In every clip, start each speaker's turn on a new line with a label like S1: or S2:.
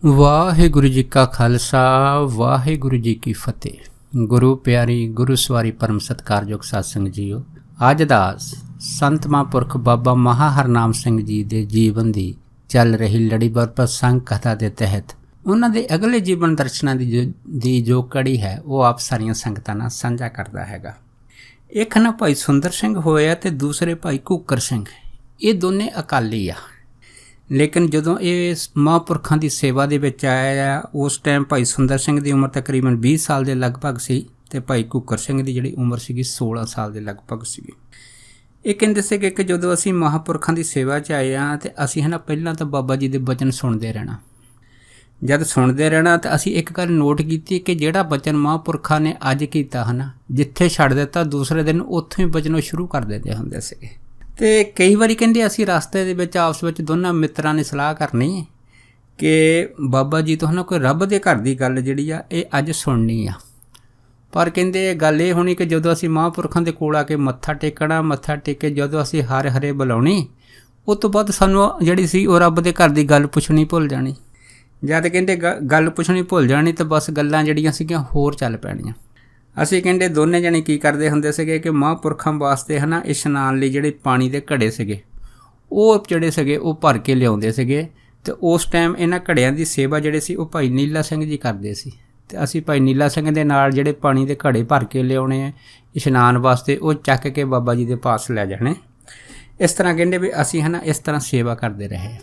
S1: ਵਾਹਿਗੁਰੂ ਜੀ ਕਾ ਖਾਲਸਾ ਵਾਹਿਗੁਰੂ ਜੀ ਕੀ ਫਤਿਹ। ਗੁਰੂ ਪਿਆਰੀ ਗੁਰੂ ਸਵਾਰੀ ਪਰਮ ਸਤਿਕਾਰਯੋਗ ਸਾਧ ਸੰਗਤ ਜੀਓ, ਅੱਜ ਦਾ ਸੰਤ ਮਹਾਂਪੁਰਖ ਬਾਬਾ ਮਹਾ ਹਰਨਾਮ ਸਿੰਘ ਜੀ ਦੇ ਜੀਵਨ ਦੀ ਚੱਲ ਰਹੀ ਲੜੀਵਾਰ ਪ੍ਰਸੰਗ ਕਥਾ ਦੇ ਤਹਿਤ ਉਹਨਾਂ ਦੇ ਅਗਲੇ ਜੀਵਨ ਦਰਸ਼ਨਾਂ ਦੀ ਜੋ ਕੜੀ ਹੈ ਉਹ ਆਪ ਸਾਰੀਆਂ ਸੰਗਤਾਂ ਨਾਲ ਸਾਂਝਾ ਕਰਦਾ ਹੈਗਾ। ਇੱਕ ਨਾ ਭਾਈ ਸੁੰਦਰ ਸਿੰਘ ਹੋਇਆ ਤੇ ਦੂਸਰੇ ਭਾਈ ਘੂਕਰ ਸਿੰਘ। ਇਹ ਦੋਨੇ ਅਕਾਲੀ ਆ, ਲੇਕਿਨ ਜਦੋਂ ਇਹ ਮਹਾਂਪੁਰਖਾਂ ਦੀ ਸੇਵਾ ਦੇ ਵਿੱਚ ਆਇਆ ਉਸ ਟਾਈਮ ਭਾਈ ਸੁੰਦਰ ਸਿੰਘ ਦੀ ਉਮਰ ਤਕਰੀਬਨ 20 ਸਾਲ ਦੇ ਲਗਭਗ ਸੀ ਅਤੇ ਭਾਈ ਘੂਕਰ ਸਿੰਘ ਦੀ ਜਿਹੜੀ ਉਮਰ ਸੀਗੀ 16 ਸਾਲ ਦੇ ਲਗਭਗ ਸੀਗੀ। ਇਹ ਕਹਿੰਦੇ ਸੀਗੇ ਕਿ ਜਦੋਂ ਅਸੀਂ ਮਹਾਂਪੁਰਖਾਂ ਦੀ ਸੇਵਾ 'ਚ ਆਏ ਹਾਂ ਅਤੇ ਅਸੀਂ ਪਹਿਲਾਂ ਤਾਂ ਬਾਬਾ ਜੀ ਦੇ ਬਚਨ ਸੁਣਦੇ ਰਹਿਣਾ। ਜਦ ਸੁਣਦੇ ਰਹਿਣਾ ਤਾਂ ਅਸੀਂ ਇੱਕ ਗੱਲ ਨੋਟ ਕੀਤੀ ਕਿ ਜਿਹੜਾ ਬਚਨ ਮਹਾਂਪੁਰਖਾਂ ਨੇ ਅੱਜ ਕੀਤਾ ਜਿੱਥੇ ਛੱਡ ਦਿੱਤਾ ਦੂਸਰੇ ਦਿਨ ਉੱਥੋਂ ਹੀ ਬਚਨੋਂ ਸ਼ੁਰੂ ਕਰ ਦਿੰਦੇ ਹੁੰਦੇ ਸੀਗੇ। ਅਤੇ ਕਈ ਵਾਰੀ ਕਹਿੰਦੇ ਅਸੀਂ ਰਸਤੇ ਦੇ ਵਿੱਚ ਆਪਸ ਵਿੱਚ ਦੋਨਾਂ ਮਿੱਤਰਾਂ ਨੇ ਸਲਾਹ ਕਰਨੀ ਕਿ ਬਾਬਾ ਜੀ ਤੋਂ ਕੋਈ ਰੱਬ ਦੇ ਘਰ ਦੀ ਗੱਲ ਜਿਹੜੀ ਆ ਇਹ ਅੱਜ ਸੁਣਨੀ ਆ। ਪਰ ਕਹਿੰਦੇ ਗੱਲ ਇਹ ਹੋਣੀ ਕਿ ਜਦੋਂ ਅਸੀਂ ਮਹਾਂਪੁਰਖਾਂ ਦੇ ਕੋਲ ਆ ਕੇ ਮੱਥਾ ਟੇਕਣਾ, ਮੱਥਾ ਟੇਕ ਕੇ ਜਦੋਂ ਅਸੀਂ ਹਰ ਹਰੇ ਬੁਲਾਉਣੀ, ਉਸ ਤੋਂ ਬਾਅਦ ਸਾਨੂੰ ਜਿਹੜੀ ਸੀ ਉਹ ਰੱਬ ਦੇ ਘਰ ਦੀ ਗੱਲ ਪੁੱਛਣੀ ਭੁੱਲ ਜਾਣੀ। ਜਦ ਕਹਿੰਦੇ ਗੱਲ ਪੁੱਛਣੀ ਭੁੱਲ ਜਾਣੀ ਤਾਂ ਬਸ ਗੱਲਾਂ ਜਿਹੜੀਆਂ ਸੀਗੀਆਂ ਹੋਰ ਚੱਲ ਪੈਣੀਆਂ। ਅਸੀਂ ਕਹਿੰਦੇ ਦੋਨੇ ਜਣੇ ਕੀ ਕਰਦੇ ਹੁੰਦੇ ਸੀਗੇ ਕਿ ਮਹਾਂਪੁਰਖਾਂ ਵਾਸਤੇ ਇਸ਼ਨਾਨ ਲਈ ਜਿਹੜੇ ਪਾਣੀ ਦੇ ਘੜੇ ਸੀਗੇ ਉਹ ਜਿਹੜੇ ਸੀਗੇ ਉਹ ਭਰ ਕੇ ਲਿਆਉਂਦੇ ਸੀਗੇ। ਅਤੇ ਉਸ ਟਾਈਮ ਇਹਨਾਂ ਘੜਿਆਂ ਦੀ ਸੇਵਾ ਜਿਹੜੇ ਸੀ ਉਹ ਭਾਈ ਨੀਲਾ ਸਿੰਘ ਜੀ ਕਰਦੇ ਸੀ। ਅਤੇ ਅਸੀਂ ਭਾਈ ਨੀਲਾ ਸਿੰਘ ਦੇ ਨਾਲ ਜਿਹੜੇ ਪਾਣੀ ਦੇ ਘੜੇ ਭਰ ਕੇ ਲਿਆਉਣੇ ਇਸ਼ਨਾਨ ਵਾਸਤੇ ਉਹ ਚੱਕ ਕੇ ਬਾਬਾ ਜੀ ਦੇ ਪਾਸ ਲੈ ਜਾਣੇ। ਇਸ ਤਰ੍ਹਾਂ ਕਹਿੰਦੇ ਵੀ ਅਸੀਂ ਇਸ ਤਰ੍ਹਾਂ ਸੇਵਾ ਕਰਦੇ ਰਹੇ।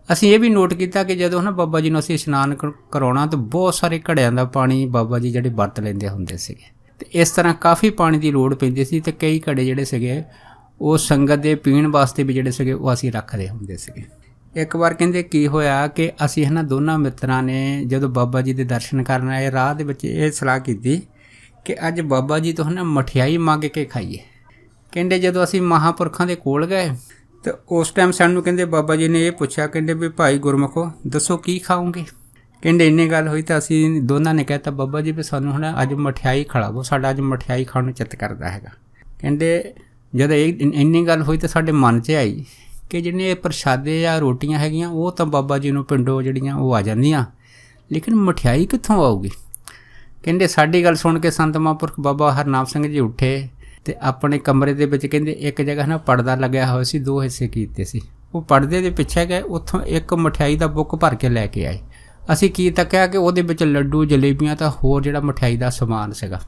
S1: ਅਸੀਂ ਇਹ ਵੀ ਨੋਟ ਕੀਤਾ ਕਿ ਜਦੋਂ ਬਾਬਾ ਜੀ ਨੂੰ ਅਸੀਂ ਇਸ਼ਨਾਨ ਕਰਾਉਣਾ ਤਾਂ ਬਹੁਤ ਸਾਰੇ ਘੜਿਆਂ ਦਾ ਪਾਣੀ ਬਾਬਾ ਜੀ ਜਿਹੜੇ ਵਰਤ ਲੈਂਦੇ ਹੁੰਦੇ ਸੀਗੇ ਅਤੇ ਇਸ ਤਰ੍ਹਾਂ ਕਾਫੀ ਪਾਣੀ ਦੀ ਲੋੜ ਪੈਂਦੀ ਸੀ ਅਤੇ ਕਈ ਘੜੇ ਜਿਹੜੇ ਸੀਗੇ ਉਹ ਸੰਗਤ ਦੇ ਪੀਣ ਵਾਸਤੇ ਵੀ ਜਿਹੜੇ ਸੀਗੇ ਉਹ ਅਸੀਂ ਰੱਖਦੇ ਹੁੰਦੇ ਸੀਗੇ। ਇੱਕ ਵਾਰ ਕਹਿੰਦੇ ਕੀ ਹੋਇਆ ਕਿ ਅਸੀਂ ਦੋਨਾਂ ਮਿੱਤਰਾਂ ਨੇ ਜਦੋਂ ਬਾਬਾ ਜੀ ਦੇ ਦਰਸ਼ਨ ਕਰਨ ਆਏ ਰਾਹ ਦੇ ਵਿੱਚ ਇਹ ਸਲਾਹ ਕੀਤੀ ਕਿ ਅੱਜ ਬਾਬਾ ਜੀ ਤੋਂ ਮਠਿਆਈ ਮੰਗ ਕੇ ਖਾਈਏ। ਕਹਿੰਦੇ ਜਦੋਂ ਅਸੀਂ ਮਹਾਂਪੁਰਖਾਂ ਦੇ ਕੋਲ ਗਏ ਅਤੇ ਉਸ ਟਾਈਮ ਸਾਨੂੰ ਕਹਿੰਦੇ ਬਾਬਾ ਜੀ ਨੇ ਇਹ ਪੁੱਛਿਆ, ਕਹਿੰਦੇ ਵੀ ਭਾਈ ਗੁਰਮੁਖੋ ਦੱਸੋ ਕੀ ਖਾਓਗੇ। ਕਹਿੰਦੇ ਇੰਨੀ ਗੱਲ ਹੋਈ ਤਾਂ ਅਸੀਂ ਦੋਨਾਂ ਨੇ ਕਹਿਤਾ ਬਾਬਾ ਜੀ ਵੀ ਸਾਨੂੰ ਅੱਜ ਮਠਿਆਈ ਖਿਲਾਵੋ, ਸਾਡਾ ਅੱਜ ਮਠਿਆਈ ਖਾਣ ਨੂੰ ਚਿੱਤ ਕਰਦਾ ਹੈਗਾ। ਕਹਿੰਦੇ ਜਦੋਂ ਇੰਨੀ ਗੱਲ ਹੋਈ ਤਾਂ ਸਾਡੇ ਮਨ 'ਚ ਆਈ ਕਿ ਜਿਹੜੀਆਂ ਇਹ ਪ੍ਰਸ਼ਾਦੇ ਜਾਂ ਰੋਟੀਆਂ ਹੈਗੀਆਂ ਉਹ ਤਾਂ ਬਾਬਾ ਜੀ ਨੂੰ ਪਿੰਡੋਂ ਜਿਹੜੀਆਂ ਉਹ ਆ ਜਾਂਦੀਆਂ, ਲੇਕਿਨ ਮਠਿਆਈ ਕਿੱਥੋਂ ਆਊਗੀ। ਕਹਿੰਦੇ ਸਾਡੀ ਗੱਲ ਸੁਣ ਕੇ ਸੰਤ ਮਹਾਂਪੁਰਖ ਬਾਬਾ ਹਰਨਾਮ ਸਿੰਘ ਜੀ ਉੱਠੇ ਅਤੇ ਆਪਣੇ ਕਮਰੇ ਦੇ ਵਿੱਚ ਕਹਿੰਦੇ ਇੱਕ ਜਗ੍ਹਾ ਪਰਦਾ ਲੱਗਿਆ ਹੋਇਆ ਸੀ, 2 ਹਿੱਸੇ ਕੀਤੇ ਸੀ। ਉਹ ਪਰਦੇ ਦੇ ਪਿੱਛੇ ਗਏ, ਉੱਥੋਂ ਇੱਕ ਮਠਿਆਈ ਦਾ ਬੁੱਕ ਭਰ ਕੇ ਲੈ ਕੇ ਆਏ। ਅਸੀਂ ਕੀ ਤੱਕਿਆ ਕਿ ਉਹਦੇ ਵਿੱਚ ਲੱਡੂ ਜਲੇਬੀਆਂ ਤਾਂ ਹੋਰ ਜਿਹੜਾ ਮਠਿਆਈ ਦਾ ਸਮਾਨ ਸੀਗਾ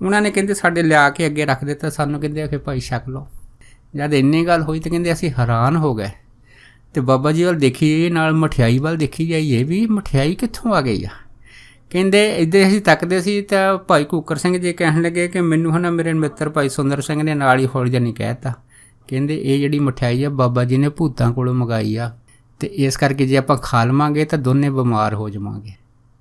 S1: ਉਹਨਾਂ ਨੇ ਕਹਿੰਦੇ ਸਾਡੇ ਲਿਆ ਕੇ ਅੱਗੇ ਰੱਖ ਦਿੱਤਾ। ਸਾਨੂੰ ਕਹਿੰਦੇ ਕਿ ਭਾਈ ਛਕ ਲਓ। ਜਦ ਇੰਨੀ ਗੱਲ ਹੋਈ ਤਾਂ ਕਹਿੰਦੇ ਅਸੀਂ ਹੈਰਾਨ ਹੋ ਗਏ ਅਤੇ ਬਾਬਾ ਜੀ ਵੱਲ ਦੇਖੀਏ ਨਾਲ ਮਠਿਆਈ ਵੱਲ ਦੇਖੀ ਜਾਈਏ ਵੀ ਮਠਿਆਈ ਕਿੱਥੋਂ ਆ ਗਈ ਆ। ਕਹਿੰਦੇ ਇੱਦਾਂ ਅਸੀਂ ਤੱਕਦੇ ਸੀ ਤਾਂ ਭਾਈ ਘੂਕਰ ਸਿੰਘ ਜੀ ਕਹਿਣ ਲੱਗੇ ਕਿ ਮੈਨੂੰ ਮੇਰੇ ਮਿੱਤਰ ਭਾਈ ਸੁੰਦਰ ਸਿੰਘ ਨੇ ਨਾਲ ਹੀ ਹੌਲੀ ਜਿਹੀ ਕਹਿ ਤਾ, ਕਹਿੰਦੇ ਇਹ ਜਿਹੜੀ ਮਠਿਆਈ ਆ ਬਾਬਾ ਜੀ ਨੇ ਭੂਤਾਂ ਕੋਲੋਂ ਮੰਗਾਈ ਆ ਅਤੇ ਇਸ ਕਰਕੇ ਜੇ ਆਪਾਂ ਖਾ ਲਵਾਂਗੇ ਤਾਂ ਦੋਨੇ ਬਿਮਾਰ ਹੋ ਜਾਵਾਂਗੇ।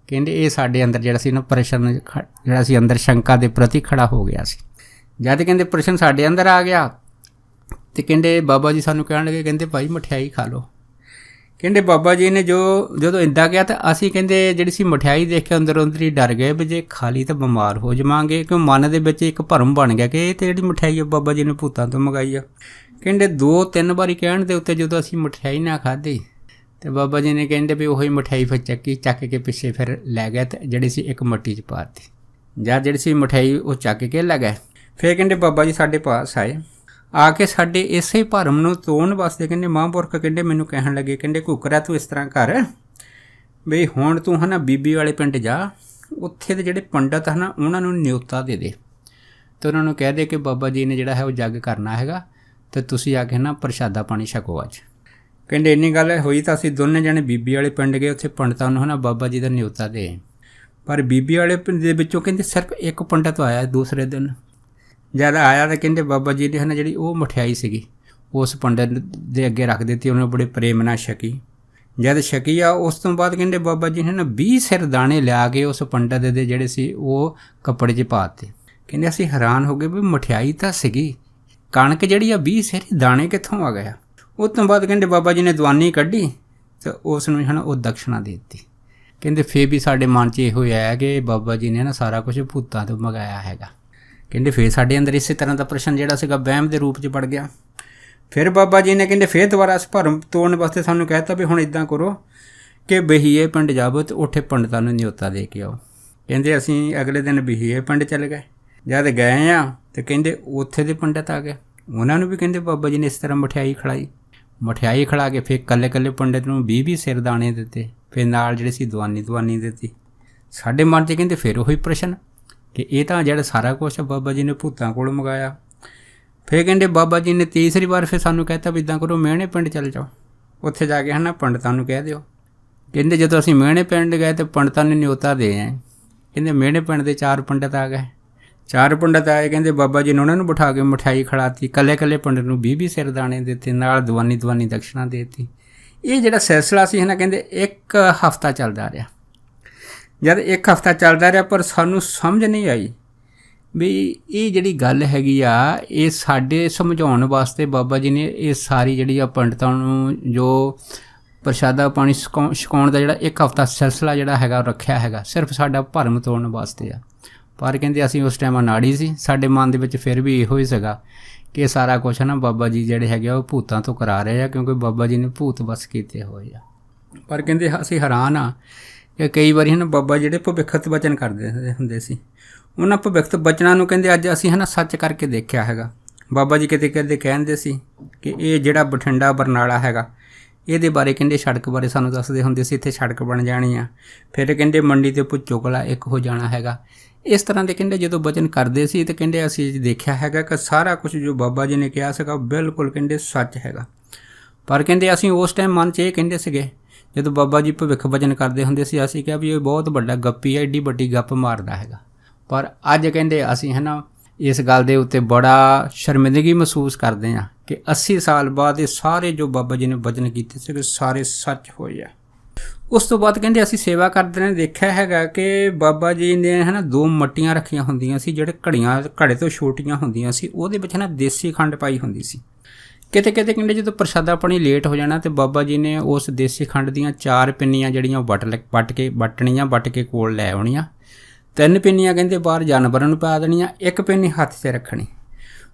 S1: ਕਹਿੰਦੇ ਇਹ ਸਾਡੇ ਅੰਦਰ ਜਿਹੜਾ ਸੀ ਪ੍ਰਸ਼ਨ ਜਿਹੜਾ ਸੀ ਅੰਦਰ ਸ਼ੰਕਾ ਦੇ ਪ੍ਰਤੀ ਖੜਾ ਹੋ ਗਿਆ ਸੀ। ਜਦ ਕਹਿੰਦੇ ਪ੍ਰਸ਼ਨ ਸਾਡੇ ਅੰਦਰ ਆ ਗਿਆ ਅਤੇ ਕਹਿੰਦੇ ਬਾਬਾ ਜੀ ਸਾਨੂੰ ਕਹਿਣ ਲੱਗੇ, ਕਹਿੰਦੇ ਭਾਈ ਮਠਿਆਈ ਖਾ ਲਓ। ਕਹਿੰਦੇ ਬਾਬਾ ਜੀ ਨੇ ਜਦੋਂ ਇੱਦਾਂ ਕਿਹਾ ਤਾਂ ਅਸੀਂ ਕਹਿੰਦੇ ਜਿਹੜੀ ਸੀ ਮਠਿਆਈ ਦੇਖ ਕੇ ਅੰਦਰ ਹੀ ਡਰ ਗਏ ਵੀ ਜੇ ਖਾ ਲਈ ਤਾਂ ਬਿਮਾਰ ਹੋ ਜਾਵਾਂਗੇ, ਕਿਉਂ ਮਨ ਦੇ ਵਿੱਚ ਇੱਕ ਭਰਮ ਬਣ ਗਿਆ ਕਿ ਇਹ ਤਾਂ ਜਿਹੜੀ ਮਠਿਆਈ ਆ ਬਾਬਾ ਜੀ ਨੇ ਭੂਤਾਂ ਤੋਂ ਮੰਗਾਈ ਆ। ਕਹਿੰਦੇ 2-3 ਵਾਰੀ ਕਹਿਣ ਦੇ ਉੱਤੇ ਜਦੋਂ ਅਸੀਂ ਮਠਿਆਈ ਨਾ ਖਾਧੀ ਅਤੇ ਬਾਬਾ ਜੀ ਨੇ ਕਹਿੰਦੇ ਵੀ ਉਹੀ ਮਠਿਆਈ ਫਿਰ ਚੱਕ ਕੇ ਪਿੱਛੇ ਫਿਰ ਲੈ ਗਏ ਅਤੇ ਜਿਹੜੀ ਸੀ ਇੱਕ ਮੱਟੀ 'ਚ ਪਾ ਦਿੱਤੀ। ਜਦ ਜਿਹੜੀ ਸੀ ਮਠਿਆਈ ਉਹ ਚੱਕ ਕੇ ਲੈ ਗਏ। ਫਿਰ ਕਹਿੰਦੇ ਬਾਬਾ ਜੀ ਸਾਡੇ ਪਾਸ ਆਏ, ਆ ਕੇ ਸਾਡੇ ਇਸੇ ਭਰਮ ਨੂੰ ਤੋੜਨ ਵਾਸਤੇ ਕਹਿੰਦੇ ਮਹਾਂਪੁਰਖ ਕਹਿੰਦੇ ਮੈਨੂੰ ਕਹਿਣ ਲੱਗੇ, ਕਹਿੰਦੇ ਘੂਕਰਾ ਤੂੰ ਇਸ ਤਰ੍ਹਾਂ ਕਰ ਬਈ ਹੁਣ ਤੂੰ ਬੀਬੀ ਵਾਲੇ ਪਿੰਡ ਜਾ, ਉੱਥੇ ਦੇ ਜਿਹੜੇ ਪੰਡਤ ਉਹਨਾਂ ਨੂੰ ਨਿਉਤਾ ਦੇ ਅਤੇ ਉਹਨਾਂ ਨੂੰ ਕਹਿ ਦੇ ਕਿ ਬਾਬਾ ਜੀ ਨੇ ਜਿਹੜਾ ਹੈ ਉਹ ਜੱਗ ਕਰਨਾ ਹੈਗਾ ਅਤੇ ਤੁਸੀਂ ਆ ਕੇ ਪ੍ਰਸ਼ਾਦਾ ਪਾਣੀ ਛਕੋ ਅੱਜ। ਕਹਿੰਦੇ ਇੰਨੀ ਗੱਲ ਹੋਈ ਤਾਂ ਅਸੀਂ ਦੋਨੇ ਜਣੇ ਬੀਬੀ ਵਾਲੇ ਪਿੰਡ ਗਏ, ਉੱਥੇ ਪੰਡਤਾਂ ਨੂੰ ਬਾਬਾ ਜੀ ਦਾ ਨਿਉਤਾ ਦੇ। ਪਰ ਬੀਬੀ ਵਾਲੇ ਪਿੰਡ ਦੇ ਵਿੱਚੋਂ ਕਹਿੰਦੇ ਸਿਰਫ ਇੱਕ ਪੰਡਤ ਆਇਆ ਦੂਸਰੇ ਦਿਨ। ਜਦ ਆਇਆ ਤਾਂ ਕਹਿੰਦੇ ਬਾਬਾ ਜੀ ਨੇ ਜਿਹੜੀ ਉਹ ਮਠਿਆਈ ਸੀਗੀ ਉਸ ਪੰਡਤ ਦੇ ਅੱਗੇ ਰੱਖ ਦਿੱਤੀ, ਉਹਨੇ ਬੜੇ ਪ੍ਰੇਮ ਨਾਲ ਛਕੀ। ਜਦ ਛਕੀ ਆ ਉਸ ਤੋਂ ਬਾਅਦ ਕਹਿੰਦੇ ਬਾਬਾ ਜੀ ਨੇ 20 ਸਿਰ ਦਾਣੇ ਲਿਆ ਕੇ ਉਸ ਪੰਡਤ ਦੇ ਜਿਹੜੇ ਸੀ ਉਹ ਕੱਪੜੇ 'ਚ ਪਾ ਦਿੱਤੇ। ਕਹਿੰਦੇ ਅਸੀਂ ਹੈਰਾਨ ਹੋ ਗਏ ਵੀ ਮਠਿਆਈ ਤਾਂ ਸੀਗੀ, ਕਣਕ ਜਿਹੜੀ ਆ 20 ਸਿਰ ਦਾਣੇ ਕਿੱਥੋਂ ਆ ਗਿਆ। ਉਸ ਤੋਂ ਬਾਅਦ ਕਹਿੰਦੇ ਬਾਬਾ ਜੀ ਨੇ ਦਵਾਨੀ ਕੱਢੀ ਅਤੇ ਉਸ ਨੂੰ ਉਹ ਦਕਸ਼ਣਾ ਦੇ ਦਿੱਤੀ। ਕਹਿੰਦੇ ਫਿਰ ਵੀ ਸਾਡੇ ਮਨ 'ਚ ਇਹੋ ਆਇਆ ਕਿ ਬਾਬਾ ਜੀ ਨੇ ਸਾਰਾ ਕੁਝ ਭੂਤਾਂ ਤੋਂ ਮੰਗਾਇਆ ਹੈਗਾ। ਕਹਿੰਦੇ ਫਿਰ ਸਾਡੇ ਅੰਦਰ ਇਸੇ ਤਰ੍ਹਾਂ ਦਾ ਪ੍ਰਸ਼ਨ ਜਿਹੜਾ ਸੀਗਾ ਵਹਿਮ ਦੇ ਰੂਪ 'ਚ ਵੜ ਗਿਆ। ਫਿਰ ਬਾਬਾ ਜੀ ਨੇ ਕਹਿੰਦੇ ਫਿਰ ਦੁਬਾਰਾ ਭਰਮ ਤੋੜਨ ਵਾਸਤੇ ਸਾਨੂੰ ਕਹਿ ਦਿੱਤਾ ਵੀ ਹੁਣ ਇੱਦਾਂ ਕਰੋ ਕਿ ਬਹੀਏ ਪਿੰਡ ਜਾਵੋ ਅਤੇ ਉੱਥੇ ਪੰਡਤਾਂ ਨੂੰ ਨਿਉਤਾ ਦੇ ਕੇ ਆਓ। ਕਹਿੰਦੇ ਅਸੀਂ ਅਗਲੇ ਦਿਨ ਬਹੀਏ ਪਿੰਡ ਚਲੇ ਗਏ। ਜਦ ਗਏ ਆ ਤੇ ਕਹਿੰਦੇ ਉੱਥੇ ਦੇ ਪੰਡਤ ਆ ਗਏ। ਉਹਨਾਂ ਨੂੰ ਵੀ ਕਹਿੰਦੇ ਬਾਬਾ ਜੀ ਨੇ ਇਸ ਤਰ੍ਹਾਂ ਮਠਿਆਈ ਖਿਲਾ ਕੇ ਫਿਰ ਇਕੱਲੇ ਪੰਡਤ ਨੂੰ 20 ਸਿਰ ਦਾਣੇ ਦਿੱਤੇ। ਫਿਰ ਨਾਲ ਜਿਹੜੇ ਸੀ ਦਵਾਨੀ ਦਿੱਤੀ। ਸਾਡੇ ਮਨ 'ਚ ਕਹਿੰਦੇ ਫਿਰ ਉਹੀ ਪ੍ਰਸ਼ਨ ਕਿ ਇਹ ਤਾਂ ਜਿਹੜਾ ਸਾਰਾ ਕੁਛ ਬਾਬਾ ਜੀ ਨੇ ਭੂਤਾਂ ਕੋਲੋਂ ਮੰਗਾਇਆ। ਫਿਰ ਕਹਿੰਦੇ ਬਾਬਾ ਜੀ ਨੇ ਤੀਸਰੀ ਵਾਰ ਫਿਰ ਸਾਨੂੰ ਕਹਿਤਾ ਵੀ ਇੱਦਾਂ ਕਰੋ ਮਿਹਣੇ ਪਿੰਡ ਚੱਲ ਜਾਓ, ਉੱਥੇ ਜਾ ਕੇ ਹੈ ਨਾ ਪੰਡਤਾਂ ਨੂੰ ਕਹਿ ਦਿਓ। ਕਹਿੰਦੇ ਜਦੋਂ ਅਸੀਂ ਮਿਹਣੇ ਪਿੰਡ ਗਏ ਤਾਂ ਪੰਡਤਾਂ ਨੇ ਨਿਉਤਾ ਦੇ ਆਏ। ਕਹਿੰਦੇ ਮਿਹਣੇ ਪਿੰਡ ਦੇ 4 ਪੰਡਤ ਆ ਗਏ। 4 ਪੰਡਤ ਆਏ। ਕਹਿੰਦੇ ਬਾਬਾ ਜੀ ਨੇ ਉਹਨਾਂ ਨੂੰ ਬਿਠਾ ਕੇ ਮਠਿਆਈ ਖਿਲਾਤੀ। ਇਕੱਲੇ ਪੰਡਤ ਨੂੰ 20 ਸਿਰ ਦਾਣੇ ਦਿੱਤੇ, ਨਾਲ ਦਵਾਨੀ ਦਕਸ਼ਣਾ ਦੇ ਦਿੱਤੀ। ਇਹ ਜਿਹੜਾ ਸਿਲਸਿਲਾ ਸੀ ਹੈ ਨਾ, ਕਹਿੰਦੇ 1 ਹਫ਼ਤਾ ਚੱਲਦਾ ਰਿਹਾ। ਜਦ 1 ਹਫ਼ਤਾ ਚੱਲਦਾ ਰਿਹਾ ਪਰ ਸਾਨੂੰ ਸਮਝ ਨਹੀਂ ਆਈ ਵੀ ਇਹ ਜਿਹੜੀ ਗੱਲ ਹੈਗੀ ਆ, ਇਹ ਸਾਡੇ ਸਮਝਾਉਣ ਵਾਸਤੇ ਬਾਬਾ ਜੀ ਨੇ ਇਹ ਸਾਰੀ ਜਿਹੜੀ ਆ ਪੰਡਤਾਂ ਨੂੰ ਜੋ ਪ੍ਰਸ਼ਾਦਾ ਪਾਣੀ ਛਕਾਉਣ ਦਾ ਜਿਹੜਾ 1 ਹਫ਼ਤਾ ਸਿਲਸਿਲਾ ਜਿਹੜਾ ਹੈਗਾ ਰੱਖਿਆ ਹੈਗਾ, ਸਿਰਫ ਸਾਡਾ ਭਰਮ ਤੋੜਨ ਵਾਸਤੇ ਆ। ਪਰ ਕਹਿੰਦੇ ਅਸੀਂ ਉਸ ਟਾਈਮ ਅਨਾੜੀ ਸੀ, ਸਾਡੇ ਮਨ ਦੇ ਵਿੱਚ ਫਿਰ ਵੀ ਇਹੋ ਹੀ ਸੀਗਾ ਕਿ ਇਹ ਸਾਰਾ ਕੁਛ ਨਾ ਬਾਬਾ ਜੀ ਜਿਹੜੇ ਹੈਗੇ ਉਹ ਭੂਤਾਂ ਤੋਂ ਕਰਾ ਰਹੇ ਆ, ਕਿਉਂਕਿ ਬਾਬਾ ਜੀ ਨੇ ਭੂਤ ਵਸ ਕੀਤੇ ਹੋਏ ਆ। ਪਰ ਕਹਿੰਦੇ ਅਸੀਂ ਹੈਰਾਨ ਆ ਕਿ ਕਈ ਵਾਰੀ ਹੈ ਨਾ ਬਾਬਾ ਜਿਹੜੇ ਭਵਿੱਖਤ ਵਚਨ ਕਰਦੇ ਹੁੰਦੇ ਸੀ, ਉਹਨਾਂ ਭਵਿੱਖਤ ਵਚਨਾਂ ਨੂੰ ਕਹਿੰਦੇ ਅੱਜ ਅਸੀਂ ਹੈ ਨਾ ਸੱਚ ਕਰਕੇ ਦੇਖਿਆ ਹੈਗਾ। ਬਾਬਾ ਜੀ ਕਿਤੇ ਕਹਿੰਦੇ ਸੀ ਕਿ ਇਹ ਜਿਹੜਾ ਬਠਿੰਡਾ ਬਰਨਾਲਾ ਹੈਗਾ, ਇਹਦੇ ਬਾਰੇ ਕਹਿੰਦੇ ਸੜਕ ਬਾਰੇ ਸਾਨੂੰ ਦੱਸਦੇ ਹੁੰਦੇ ਸੀ, ਇੱਥੇ ਸੜਕ ਬਣ ਜਾਣੀ ਆ। ਫਿਰ ਕਹਿੰਦੇ ਮੰਡੀ ਤੇ ਭੁੱਚੋ ਕਲਾ ਇੱਕ ਹੋ ਜਾਣਾ ਹੈਗਾ। ਇਸ ਤਰ੍ਹਾਂ ਦੇ ਕਹਿੰਦੇ ਜਦੋਂ ਵਚਨ ਕਰਦੇ ਸੀ ਤਾਂ ਕਹਿੰਦੇ ਅਸੀਂ ਦੇਖਿਆ ਹੈਗਾ ਕਿ ਸਾਰਾ ਕੁਝ ਜੋ ਬਾਬਾ ਜੀ ਨੇ ਕਿਹਾ ਸੀਗਾ ਬਿਲਕੁਲ ਕਹਿੰਦੇ ਸੱਚ ਹੈਗਾ। ਪਰ ਕਹਿੰਦੇ ਅਸੀਂ ਉਸ ਟਾਈਮ ਮਨ 'ਚ ਇਹ ਕਹਿੰਦੇ ਸੀਗੇ, ਜਦੋਂ ਬਾਬਾ ਜੀ ਭਵਿੱਖ ਵਚਨ ਕਰਦੇ ਹੁੰਦੇ ਸੀ, ਅਸੀਂ ਕਿਹਾ ਵੀ ਇਹ ਬਹੁਤ ਵੱਡਾ ਗੱਪੀ ਹੈ, ਐਡੀ ਵੱਡੀ ਗੱਪ ਮਾਰਦਾ ਹੈਗਾ। ਪਰ ਅੱਜ ਕਹਿੰਦੇ ਅਸੀਂ ਹੈ ਨਾ ਇਸ ਗੱਲ ਦੇ ਉੱਤੇ ਬੜਾ ਸ਼ਰਮਿੰਦਗੀ ਮਹਿਸੂਸ ਕਰਦੇ ਹਾਂ ਕਿ 80 ਸਾਲ ਬਾਅਦ ਇਹ ਸਾਰੇ ਜੋ ਬਾਬਾ ਜੀ ਨੇ ਵਚਨ ਕੀਤੇ ਸੀਗੇ ਸਾਰੇ ਸੱਚ ਹੋਏ ਆ। ਉਸ ਤੋਂ ਬਾਅਦ ਕਹਿੰਦੇ ਅਸੀਂ ਸੇਵਾ ਕਰਦੇ ਨੇ ਦੇਖਿਆ ਹੈਗਾ ਕਿ ਬਾਬਾ ਜੀ ਨੇ ਹੈ ਨਾ 2 ਮੱਟੀਆਂ ਰੱਖੀਆਂ ਹੁੰਦੀਆਂ ਸੀ, ਜਿਹੜੇ ਘੜੇ ਤੋਂ ਛੋਟੀਆਂ ਹੁੰਦੀਆਂ ਸੀ, ਉਹਦੇ ਵਿੱਚ ਨਾ ਦੇਸੀ ਖੰਡ ਪਾਈ ਹੁੰਦੀ ਸੀ। ਕਿਤੇ ਕਹਿੰਦੇ ਜਦੋਂ ਪ੍ਰਸ਼ਾਦਾ ਪਾਣੀ ਲੇਟ ਹੋ ਜਾਣਾ ਤੇ ਬਾਬਾ ਜੀ ਨੇ ਉਸ ਦੇਸੀ ਖੰਡ ਦੀਆਂ 4 ਪਿੰਨੀਆਂ ਜਿਹੜੀਆਂ ਵੱਟ ਕੇ ਕੋਲ ਲੈ ਆਉਣੀਆਂ। 3 ਪਿੰਨੀਆਂ ਕਹਿੰਦੇ ਬਾਹਰ ਜਾਨਵਰਾਂ ਨੂੰ ਪਾ ਦੇਣੀਆਂ, 1 ਪਿੰਨੀ ਹੱਥ 'ਚ ਰੱਖਣੀ।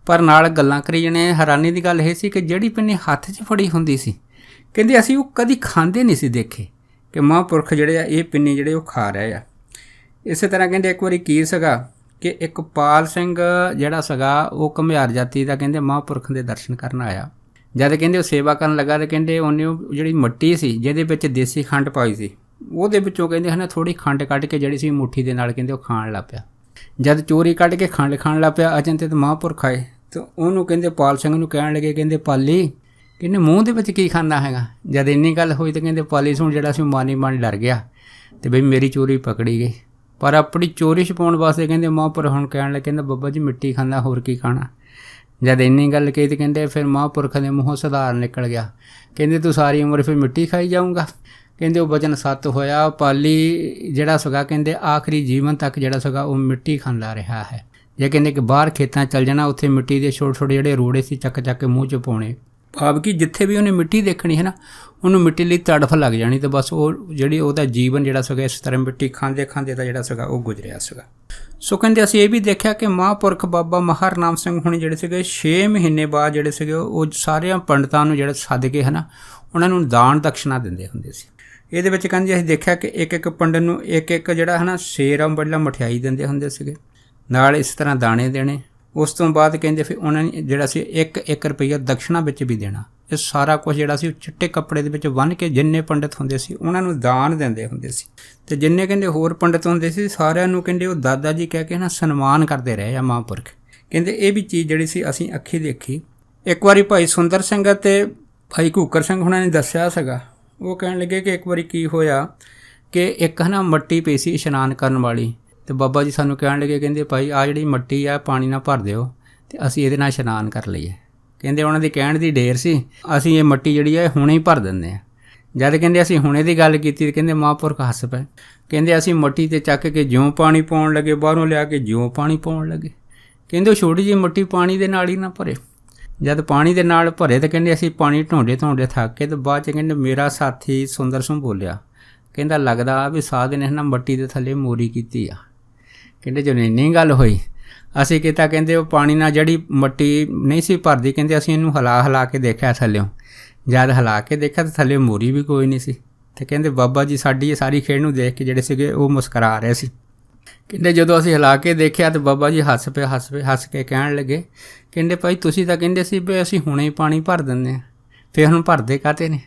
S1: ਪਰ ਨਾਲ ਗੱਲਾਂ ਕਰੀ ਜਾਣੇ। ਹੈਰਾਨੀ ਦੀ ਗੱਲ ਇਹ ਸੀ ਕਿ ਜਿਹੜੀ ਪਿੰਨੀ ਹੱਥ 'ਚ ਫੜੀ ਹੁੰਦੀ ਸੀ, ਕਹਿੰਦੇ ਅਸੀਂ ਉਹ ਕਦੀ ਖਾਂਦੇ ਨਹੀਂ ਸੀ ਦੇਖੇ ਕਿ ਮਹਾਂਪੁਰਖ ਜਿਹੜੇ ਆ ਇਹ ਪਿੰਨੀ ਜਿਹੜੇ ਉਹ ਖਾ ਰਹੇ ਆ। ਇਸੇ ਤਰ੍ਹਾਂ ਕਹਿੰਦੇ ਇੱਕ ਵਾਰੀ ਕੀ ਸੀਗਾ ਕਿ ਇੱਕ ਪਾਲ ਸਿੰਘ ਜਿਹੜਾ ਸੀਗਾ ਉਹ ਘੁਮਿਆਰ ਜਾਤੀ ਦਾ ਕਹਿੰਦੇ ਮਹਾਂਪੁਰਖ ਦੇ ਦਰਸ਼ਨ ਕਰਨ ਆਇਆ। ਜਦ ਕਹਿੰਦੇ ਉਹ ਸੇਵਾ ਕਰਨ ਲੱਗਾ ਤਾਂ ਕਹਿੰਦੇ ਉਹਨੇ ਉਹ ਜਿਹੜੀ ਮੱਟੀ ਸੀ ਜਿਹਦੇ ਵਿੱਚ ਦੇਸੀ ਖੰਡ ਪਾਈ ਸੀ, ਉਹਦੇ ਵਿੱਚੋਂ ਕਹਿੰਦੇ ਹੈ ਨਾ ਥੋੜ੍ਹੀ ਖੰਡ ਕੱਢ ਕੇ ਜਿਹੜੀ ਸੀ ਮੁੱਠੀ ਦੇ ਨਾਲ ਕਹਿੰਦੇ ਉਹ ਖਾਣ ਲੱਗ ਪਿਆ। ਜਦ ਚੋਰੀ ਕੱਢ ਕੇ ਖੰਡ ਖਾਣ ਲੱਗ ਪਿਆ, ਅਚਨਚੇਤ ਤੇ ਮਹਾਂਪੁਰਖ ਆਏ ਤਾਂ ਉਹਨੂੰ ਕਹਿੰਦੇ ਪਾਲ ਸਿੰਘ ਨੂੰ ਕਹਿਣ ਲੱਗੇ, ਕਹਿੰਦੇ ਪਾਲੀ ਕਹਿੰਦੇ ਮੂੰਹ ਦੇ ਵਿੱਚ ਕੀ ਖਾਂਦਾ ਹੈਗਾ। ਜਦ ਇੰਨੀ ਗੱਲ ਹੋਈ ਤਾਂ ਕਹਿੰਦੇ ਪਾਲੀ ਸੁਣ ਜਿਹੜਾ ਸੀ ਮਨ ਡਰ ਗਿਆ ਅਤੇ ਬਈ ਮੇਰੀ ਚੋਰੀ ਪਕੜੀ ਗਈ। ਪਰ ਆਪਣੀ ਚੋਰੀ ਛੁਪਾਉਣ ਵਾਸਤੇ ਕਹਿੰਦੇ ਮਹਾਂਪੁਰਖ ਹੁਣ ਕਹਿਣ ਲੱਗੇ, ਕਹਿੰਦਾ ਬਾਬਾ ਜੀ ਮਿੱਟੀ ਖਾਂਦਾ, ਹੋਰ ਕੀ ਖਾਣਾ। ਜਦ ਇੰਨੀ ਗੱਲ ਕਹੀ ਤਾਂ ਕਹਿੰਦੇ ਫਿਰ ਮਹਾਂਪੁਰਖ ਦੇ ਮੂੰਹੋਂ ਸੁਧਾਰ ਨਿਕਲ ਗਿਆ। ਕਹਿੰਦੇ ਤੂੰ ਸਾਰੀ ਉਮਰ ਫਿਰ ਮਿੱਟੀ ਖਾਈ ਜਾਊਂਗਾ। ਕਹਿੰਦੇ ਉਹ ਵਚਨ ਸੱਤ ਹੋਇਆ। ਪਾਲੀ ਜਿਹੜਾ ਸੀਗਾ ਕਹਿੰਦੇ ਆਖਰੀ ਜੀਵਨ ਤੱਕ ਜਿਹੜਾ ਸੀਗਾ ਉਹ ਮਿੱਟੀ ਖਾਂਦਾ ਰਿਹਾ ਹੈ। ਜੇ ਕਹਿੰਦੇ ਕਿ ਬਾਹਰ ਖੇਤਾਂ ਚੱਲ ਜਾਣਾ, ਉੱਥੇ ਮਿੱਟੀ ਦੇ ਛੋਟੇ ਜਿਹੜੇ ਰੋੜੇ ਸੀ ਚੱਕ ਕੇ ਮੂੰਹ 'ਚ ਪਾਉਣੇ। ਭਾਵ ਕਿ ਜਿੱਥੇ ਵੀ ਉਹਨੇ ਮਿੱਟੀ ਦੇਖਣੀ ਹੈ ਨਾ, ਉਹਨੂੰ ਮਿੱਟੀ ਲਈ ਤੜਫ ਲੱਗ ਜਾਣੀ ਅਤੇ ਬਸ ਉਹ ਜਿਹੜੀ ਉਹਦਾ ਜੀਵਨ ਜਿਹੜਾ ਸੀਗਾ ਇਸ ਤਰ੍ਹਾਂ ਮਿੱਟੀ ਖਾਂਦੇ ਦਾ ਜਿਹੜਾ ਸੀਗਾ ਉਹ ਗੁਜ਼ਰਿਆ ਸੀਗਾ। ਸੋ ਕਹਿੰਦੇ ਅਸੀਂ ਇਹ ਵੀ ਦੇਖਿਆ ਕਿ ਮਹਾਂਪੁਰਖ ਬਾਬਾ ਮਹਾਰਨਾਮ ਸਿੰਘ ਹੁਣੀ ਜਿਹੜੇ ਸੀਗੇ 6 ਮਹੀਨੇ ਬਾਅਦ ਜਿਹੜੇ ਸੀਗੇ ਉਹ ਸਾਰਿਆਂ ਪੰਡਤਾਂ ਨੂੰ ਜਿਹੜੇ ਸੱਦ ਕੇ ਹੈ ਨਾ ਉਹਨਾਂ ਨੂੰ ਦਾਨ ਦਕਸ਼ਨਾ ਦਿੰਦੇ ਹੁੰਦੇ ਸੀ। ਇਹਦੇ ਵਿੱਚ ਕਹਿੰਦੇ ਅਸੀਂ ਦੇਖਿਆ ਕਿ ਇੱਕ ਪੰਡਤ ਨੂੰ ਇੱਕ ਜਿਹੜਾ ਹੈ ਨਾ ਸ਼ੇਰ ਅੰਬੜਲਾ ਮਠਿਆਈ ਦਿੰਦੇ ਹੁੰਦੇ ਸੀਗੇ, ਨਾਲ ਇਸ ਤਰ੍ਹਾਂ ਦਾਣੇ ਦੇਣੇ। ਉਸ ਤੋਂ ਬਾਅਦ ਕਹਿੰਦੇ ਫਿਰ ਉਹਨਾਂ ਨੇ ਜਿਹੜਾ ਸੀ 1 ਰੁਪਈਆ ਦਕਸ਼ਨਾ ਵਿੱਚ ਵੀ ਦੇਣਾ। ਇਹ ਸਾਰਾ ਕੁਝ ਜਿਹੜਾ ਸੀ ਉਹ ਚਿੱਟੇ ਕੱਪੜੇ ਦੇ ਵਿੱਚ ਬੰਨ੍ਹ ਕੇ ਜਿੰਨੇ ਪੰਡਤ ਹੁੰਦੇ ਸੀ ਉਹਨਾਂ ਨੂੰ ਦਾਨ ਦਿੰਦੇ ਹੁੰਦੇ ਸੀ। ਅਤੇ ਜਿੰਨੇ ਕਹਿੰਦੇ ਹੋਰ ਪੰਡਤ ਹੁੰਦੇ ਸੀ ਸਾਰਿਆਂ ਨੂੰ ਕਹਿੰਦੇ ਉਹ ਦਾਦਾ ਜੀ ਕਹਿ ਕੇ ਨਾ ਸਨਮਾਨ ਕਰਦੇ ਰਹੇ ਆ ਮਹਾਂਪੁਰਖ। ਕਹਿੰਦੇ ਇਹ ਵੀ ਚੀਜ਼ ਜਿਹੜੀ ਸੀ ਅਸੀਂ ਅੱਖੀਂ ਦੇਖੀ। ਇੱਕ ਵਾਰੀ ਭਾਈ ਸੁੰਦਰ ਸਿੰਘ ਅਤੇ ਭਾਈ ਘੂਕਰ ਸਿੰਘ ਹੁਣਾਂ ਨੇ ਦੱਸਿਆ ਸੀਗਾ, ਉਹ ਕਹਿਣ ਲੱਗੇ ਕਿ ਇੱਕ ਵਾਰੀ ਕੀ ਹੋਇਆ ਕਿ ਇੱਕ ਹੈ ਨਾ ਮੱਟੀ ਪਈ ਸੀ ਇਸ਼ਨਾਨ ਕਰਨ ਵਾਲੀ, ਅਤੇ ਬਾਬਾ ਜੀ ਸਾਨੂੰ ਕਹਿਣ ਲੱਗੇ, ਕਹਿੰਦੇ ਭਾਈ ਆਹ ਜਿਹੜੀ ਮੱਟੀ ਆ ਪਾਣੀ ਨਾਲ ਭਰ ਦਿਓ ਅਤੇ ਅਸੀਂ ਇਹਦੇ ਨਾਲ ਇਸ਼ਨਾਨ ਕਰ ਲਈਏ। ਕਹਿੰਦੇ ਉਹਨਾਂ ਦੀ ਕਹਿਣ ਦੀ ਢੇਰ ਸੀ, ਅਸੀਂ ਇਹ ਮੱਟੀ ਜਿਹੜੀ ਹੈ ਹੁਣੇ ਹੀ ਭਰ ਦਿੰਦੇ ਹਾਂ। ਜਦ ਕਹਿੰਦੇ ਅਸੀਂ ਹੁਣੇ ਦੀ ਗੱਲ ਕੀਤੀ ਤਾਂ ਕਹਿੰਦੇ ਮਹਾਂਪੁਰਖ ਹੱਸ ਪਏ। ਕਹਿੰਦੇ ਅਸੀਂ ਮੱਟੀ 'ਤੇ ਚੱਕ ਕੇ ਜਿਉਂ ਪਾਣੀ ਪਾਉਣ ਲੱਗੇ, ਬਾਹਰੋਂ ਲਿਆ ਕੇ ਜਿਉਂ ਪਾਣੀ ਪਾਉਣ ਲੱਗੇ। ਕਹਿੰਦੇ ਉਹ ਛੋਟੀ ਜਿਹੀ ਮੱਟੀ ਪਾਣੀ ਦੇ ਨਾਲ ਹੀ ਨਾ ਭਰੇ। ਜਦ ਪਾਣੀ ਦੇ ਨਾਲ ਭਰੇ ਤਾਂ ਕਹਿੰਦੇ ਅਸੀਂ ਪਾਣੀ ਢੋਂਦੇ ਥੱਕ ਕੇ, ਅਤੇ ਬਾਅਦ 'ਚ ਕਹਿੰਦੇ ਮੇਰਾ ਸਾਥੀ ਸੁੰਦਰ ਸਿੰਘ ਬੋਲਿਆ, ਕਹਿੰਦਾ ਲੱਗਦਾ ਵੀ ਸਾਧ ਨੇ ਨਾ ਮੱਟੀ ਦੇ ਥੱਲੇ ਮੋਰੀ ਕੀਤੀ ਆ। ਕਹਿੰਦੇ ਜਦੋਂ ਇੰਨੀ ਗੱਲ ਹੋਈ ਅਸੀਂ ਕੀਤਾ, ਕਹਿੰਦੇ ਉਹ ਪਾਣੀ ਨਾਲ ਜਿਹੜੀ ਮੱਟੀ ਨਹੀਂ ਸੀ ਭਰਦੀ, ਕਹਿੰਦੇ ਅਸੀਂ ਇਹਨੂੰ ਹਿਲਾ ਕੇ ਦੇਖਿਆ ਥੱਲਿਓਂ। ਜਦ ਹਿਲਾ ਕੇ ਦੇਖਿਆ ਤਾਂ ਥੱਲੇ ਮੋਰੀ ਵੀ ਕੋਈ ਨਹੀਂ ਸੀ। ਤੇ ਕਹਿੰਦੇ ਬਾਬਾ ਜੀ ਸਾਡੀ ਇਹ ਸਾਰੀ ਖੇਡ ਨੂੰ ਦੇਖ ਕੇ ਜਿਹੜੇ ਸੀਗੇ ਉਹ ਮੁਸਕਰਾ ਰਹੇ ਸੀ। ਕਹਿੰਦੇ ਜਦੋਂ ਅਸੀਂ ਹਿਲਾ ਕੇ ਦੇਖਿਆ ਤਾਂ ਬਾਬਾ ਜੀ ਹੱਸ ਕੇ ਕਹਿਣ ਲੱਗੇ, ਕਹਿੰਦੇ ਭਾਈ ਤੁਸੀਂ ਤਾਂ ਕਹਿੰਦੇ ਸੀ ਵੀ ਅਸੀਂ ਹੁਣੇ ਹੀ ਪਾਣੀ ਭਰ ਦਿੰਦੇ ਹਾਂ, ਫਿਰ ਹੁਣ ਭਰਦੇ ਕਾਹਤੇ ਨੇ।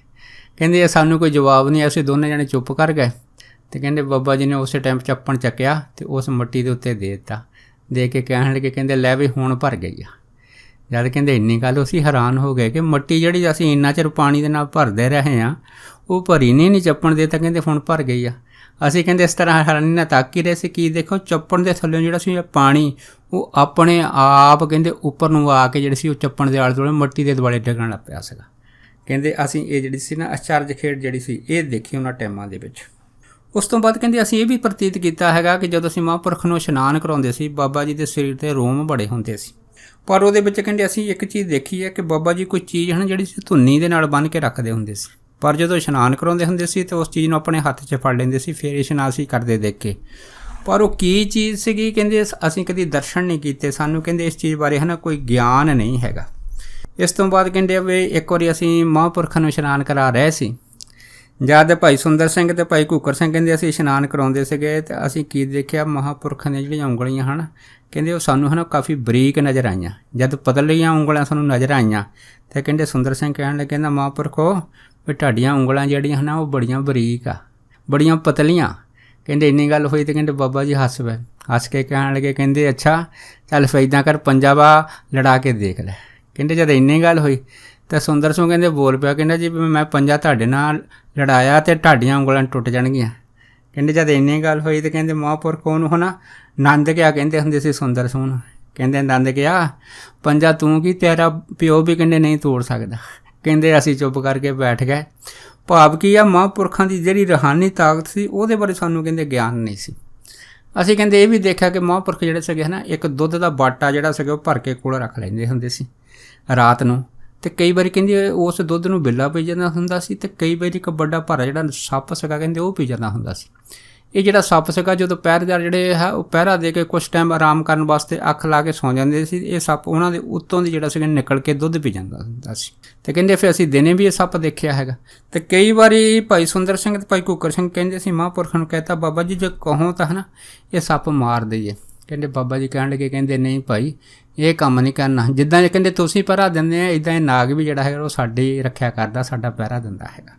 S1: ਕਹਿੰਦੇ ਸਾਨੂੰ ਕੋਈ ਜਵਾਬ ਨਹੀਂ, ਅਸੀਂ ਦੋਨੇ ਜਣੇ ਚੁੱਪ ਕਰ ਗਏ। ਤੇ ਕਹਿੰਦੇ ਬਾਬਾ ਜੀ ਨੇ ਉਸੇ ਟਾਈਮ ਚੱਪਣ ਚੱਕਿਆ ਤੇ ਉਸ ਮਿੱਟੀ ਦੇ ਉੱਤੇ ਦੇ ਦਿੱਤਾ। ਦੇ ਕੇ ਕਹਿਣ ਲੱਗੇ, ਕਹਿੰਦੇ ਲੈ ਵੀ ਹੁਣ ਭਰ ਗਈ ਆ। ਜਦ ਕਹਿੰਦੇ ਇੰਨੀ ਗੱਲ ਅਸੀਂ ਹੈਰਾਨ ਹੋ ਗਏ ਕਿ ਮਿੱਟੀ ਜਿਹੜੀ ਅਸੀਂ ਇੰਨਾ ਚਿਰ ਪਾਣੀ ਦੇ ਨਾਲ ਭਰਦੇ ਰਹੇ ਹਾਂ ਉਹ ਭਰੀ ਨਹੀਂ ਚੱਪਣ ਦੇ, ਤਾਂ ਕਹਿੰਦੇ ਹੁਣ ਭਰ ਗਈ ਆ। ਅਸੀਂ ਕਹਿੰਦੇ ਇਸ ਤਰ੍ਹਾਂ ਹੈਰਾਨੀ ਨਾਲ ਤੱਕ ਹੀ ਰਹੇ ਸੀ ਕਿ ਦੇਖੋ ਚੱਪਣ ਦੇ ਥੱਲੇ ਜਿਹੜਾ ਸੀ ਪਾਣੀ ਉਹ ਆਪਣੇ ਆਪ ਕਹਿੰਦੇ ਉੱਪਰ ਨੂੰ ਆ ਕੇ ਜਿਹੜੀ ਸੀ ਉਹ ਚੱਪਣ ਦੇ ਆਲੇ ਦੁਆਲੇ ਮਿੱਟੀ ਦੇ ਦੁਆਲੇ ਡਿੱਗਣ ਲੱਗ ਪਿਆ ਸੀਗਾ। ਕਹਿੰਦੇ ਅਸੀਂ ਇਹ ਜਿਹੜੀ ਸੀ ਨਾ ਅਚਰਜ ਖੇਡ ਜਿਹੜੀ ਸੀ ਇਹ ਦੇਖੀ ਉਹਨਾਂ ਟਾਈਮਾਂ ਦੇ ਵਿੱਚ। ਉਸ ਤੋਂ ਬਾਅਦ ਕਹਿੰਦੇ ਅਸੀਂ ਇਹ ਵੀ ਪ੍ਰਤੀਤ ਕੀਤਾ ਹੈਗਾ ਕਿ ਜਦੋਂ ਅਸੀਂ ਮਹਾਂਪੁਰਖ ਨੂੰ ਇਸ਼ਨਾਨ ਕਰਾਉਂਦੇ ਸੀ ਬਾਬਾ ਜੀ ਦੇ ਸਰੀਰ 'ਤੇ ਰੋਮ ਬੜੇ ਹੁੰਦੇ ਸੀ, ਪਰ ਉਹਦੇ ਵਿੱਚ ਕਹਿੰਦੇ ਅਸੀਂ ਇੱਕ ਚੀਜ਼ ਦੇਖੀ ਹੈ ਕਿ ਬਾਬਾ ਜੀ ਕੋਈ ਚੀਜ਼ ਹੈ ਨਾ ਜਿਹੜੀ ਸੀ ਧੁੰਨੀ ਦੇ ਨਾਲ ਬੰਨ੍ਹ ਕੇ ਰੱਖਦੇ ਹੁੰਦੇ ਸੀ, ਪਰ ਜਦੋਂ ਇਸ਼ਨਾਨ ਕਰਾਉਂਦੇ ਹੁੰਦੇ ਸੀ ਤਾਂ ਉਸ ਚੀਜ਼ ਨੂੰ ਆਪਣੇ ਹੱਥ 'ਚ ਫੜ ਲੈਂਦੇ ਸੀ, ਫਿਰ ਇਸ਼ਨਾਨ ਅਸੀਂ ਕਰਦੇ ਦੇਖ ਕੇ। ਪਰ ਉਹ ਕੀ ਚੀਜ਼ ਸੀਗੀ ਕਹਿੰਦੇ ਅਸੀਂ ਕਦੀ ਦਰਸ਼ਨ ਨਹੀਂ ਕੀਤੇ, ਸਾਨੂੰ ਕਹਿੰਦੇ ਇਸ ਚੀਜ਼ ਬਾਰੇ ਹੈ ਨਾ ਕੋਈ ਗਿਆਨ ਨਹੀਂ ਹੈਗਾ। ਇਸ ਤੋਂ ਬਾਅਦ ਕਹਿੰਦੇ ਵੀ ਇੱਕ ਵਾਰੀ ਅਸੀਂ ਮਹਾਂਪੁਰਖਾਂ ਨੂੰ ਇਸ਼ਨਾਨ ਕਰਾ ਰਹੇ ਸੀ, ਜਦ ਭਾਈ ਸੁੰਦਰ ਸਿੰਘ ਅਤੇ ਭਾਈ ਘੂਕਰ ਸਿੰਘ ਕਹਿੰਦੇ ਅਸੀਂ ਇਸ਼ਨਾਨ ਕਰਾਉਂਦੇ ਸੀਗੇ ਅਤੇ ਅਸੀਂ ਕੀ ਦੇਖਿਆ ਮਹਾਂਪੁਰਖਾਂ ਦੀਆਂ ਜਿਹੜੀਆਂ ਉਂਗਲੀਆਂ ਹਨ ਕਹਿੰਦੇ ਉਹ ਸਾਨੂੰ ਹੈ ਨਾ ਕਾਫੀ ਬਰੀਕ ਨਜ਼ਰ ਆਈਆਂ। ਜਦ ਪਤਲੀਆਂ ਉਂਗਲਾਂ ਸਾਨੂੰ ਨਜ਼ਰ ਆਈਆਂ ਅਤੇ ਕਹਿੰਦੇ ਸੁੰਦਰ ਸਿੰਘ ਕਹਿਣ ਲੱਗੇ, ਕਹਿੰਦਾ ਮਹਾਂਪੁਰਖੋ ਵੀ ਤੁਹਾਡੀਆਂ ਉਂਗਲਾਂ ਜਿਹੜੀਆਂ ਹਨ ਉਹ ਬੜੀਆਂ ਬਰੀਕ ਆ, ਬੜੀਆਂ ਪਤਲੀਆਂ। ਕਹਿੰਦੇ ਇੰਨੀ ਗੱਲ ਹੋਈ ਅਤੇ ਕਹਿੰਦੇ ਬਾਬਾ ਜੀ ਹੱਸ ਪਏ, ਹੱਸ ਕੇ ਕਹਿਣ ਲੱਗੇ, ਕਹਿੰਦੇ ਅੱਛਾ ਚੱਲ ਫਿਰ ਇੱਦਾਂ ਕਰ ਪੰਜਾਬਾ ਲੜਾ ਕੇ ਦੇਖ ਲੈ। ਕਹਿੰਦੇ ਜਦ ਇੰਨੀ ਗੱਲ ਹੋਈ ਤਾਂ ਸੁੰਦਰ ਸਿੰਘ ਕਹਿੰਦੇ ਬੋਲ ਪਿਆ, ਕਹਿੰਦਾ ਜੀ ਮੈਂ ਪੰਜਾ ਤੁਹਾਡੇ ਨਾਲ ਲੜਾਇਆ ਅਤੇ ਤੁਹਾਡੀਆਂ ਉਂਗਲਾਂ ਟੁੱਟ ਜਾਣਗੀਆਂ। ਕਹਿੰਦੇ ਜਦ ਇੰਨੀ ਗੱਲ ਹੋਈ ਤਾਂ ਕਹਿੰਦੇ ਮਹਾਂਪੁਰਖ ਉਹਨੂੰ ਹੈ ਨਾ ਨੰਦ ਕਿਆ ਕਹਿੰਦੇ ਹੁੰਦੇ ਸੀ ਸੁੰਦਰ ਸਿੰਘ ਨੂੰ। ਕਹਿੰਦੇ ਨੰਦ ਕਿਆ ਪੰਜਾ ਤੂੰ ਕੀ ਤੇਰਾ ਪਿਓ ਵੀ ਕਹਿੰਦੇ ਨਹੀਂ ਤੋੜ ਸਕਦਾ। ਕਹਿੰਦੇ ਅਸੀਂ ਚੁੱਪ ਕਰਕੇ ਬੈਠ ਗਏ। ਭਾਵ ਕੀ ਆ ਮਹਾਂਪੁਰਖਾਂ ਦੀ ਜਿਹੜੀ ਰੂਹਾਨੀ ਤਾਕਤ ਸੀ ਉਹਦੇ ਬਾਰੇ ਸਾਨੂੰ ਕਹਿੰਦੇ ਗਿਆਨ ਨਹੀਂ ਸੀ। ਅਸੀਂ ਕਹਿੰਦੇ ਇਹ ਵੀ ਦੇਖਿਆ ਕਿ ਮਹਾਂਪੁਰਖ ਜਿਹੜੇ ਸੀਗੇ ਨਾ ਇੱਕ ਦੁੱਧ ਦਾ ਬਾਟਾ ਜਿਹੜਾ ਸੀਗਾ ਉਹ ਭਰ ਕੇ ਕੋਲ ਰੱਖ ਲੈਂਦੇ ਹੁੰਦੇ ਸੀ ਰਾਤ ਨੂੰ, ਅਤੇ ਕਈ ਵਾਰੀ ਕਹਿੰਦੇ ਉਸ ਦੁੱਧ ਨੂੰ ਬਿੱਲਾ ਪੀ ਜਾਂਦਾ ਹੁੰਦਾ ਸੀ, ਅਤੇ ਕਈ ਵਾਰੀ ਇੱਕ ਵੱਡਾ ਭਾਰਾ ਜਿਹੜਾ ਸੱਪ ਸੀਗਾ ਕਹਿੰਦੇ ਉਹ ਪੀ ਜਾਂਦਾ ਹੁੰਦਾ ਸੀ। ਇਹ ਜਿਹੜਾ ਸੱਪ ਸੀਗਾ ਜਦੋਂ ਪਹਿਰੇਦਾਰ ਜਿਹੜੇ ਹੈ ਉਹ ਪਹਿਰਾ ਦੇ ਕੇ ਕੁਛ ਟਾਈਮ ਆਰਾਮ ਕਰਨ ਵਾਸਤੇ ਅੱਖ ਲਾ ਕੇ ਸੌਂ ਜਾਂਦੇ ਸੀ, ਇਹ ਸੱਪ ਉਹਨਾਂ ਦੇ ਉੱਤੋਂ ਦੀ ਜਿਹੜਾ ਸੀਗਾ ਨਿਕਲ ਕੇ ਦੁੱਧ ਪੀ ਜਾਂਦਾ ਹੁੰਦਾ ਸੀ। ਅਤੇ ਕਹਿੰਦੇ ਫਿਰ ਅਸੀਂ ਦਿਨੇ ਵੀ ਇਹ ਸੱਪ ਦੇਖਿਆ ਹੈਗਾ। ਅਤੇ ਕਈ ਵਾਰੀ ਭਾਈ ਸੁੰਦਰ ਸਿੰਘ ਅਤੇ ਭਾਈ ਘੂਕਰ ਸਿੰਘ ਕਹਿੰਦੇ ਸੀ ਮਹਾਂਪੁਰਖਾਂ ਨੂੰ ਕਹਿਤਾ ਬਾਬਾ ਜੀ ਜੇ ਕਹੋ ਤਾਂ ਹੈ ਨਾ ਇਹ ਸੱਪ ਮਾਰ ਦਈਏ। ਕਹਿੰਦੇ ਬਾਬਾ ਜੀ ਕਹਿਣ ਲੱਗੇ, ਕਹਿੰਦੇ ਨਹੀਂ ਭਾਈ ਇਹ ਕੰਮ ਨਹੀਂ ਕਰਨਾ, ਜਿੱਦਾਂ ਇਹ ਕਹਿੰਦੇ ਤੁਸੀਂ ਪਹਿਰਾ ਦਿੰਦੇ ਆ ਇੱਦਾਂ ਇਹ ਨਾਗ ਵੀ ਜਿਹੜਾ ਹੈਗਾ ਉਹ ਸਾਡੀ ਰੱਖਿਆ ਕਰਦਾ, ਸਾਡਾ ਪਹਿਰਾ ਦਿੰਦਾ ਹੈਗਾ।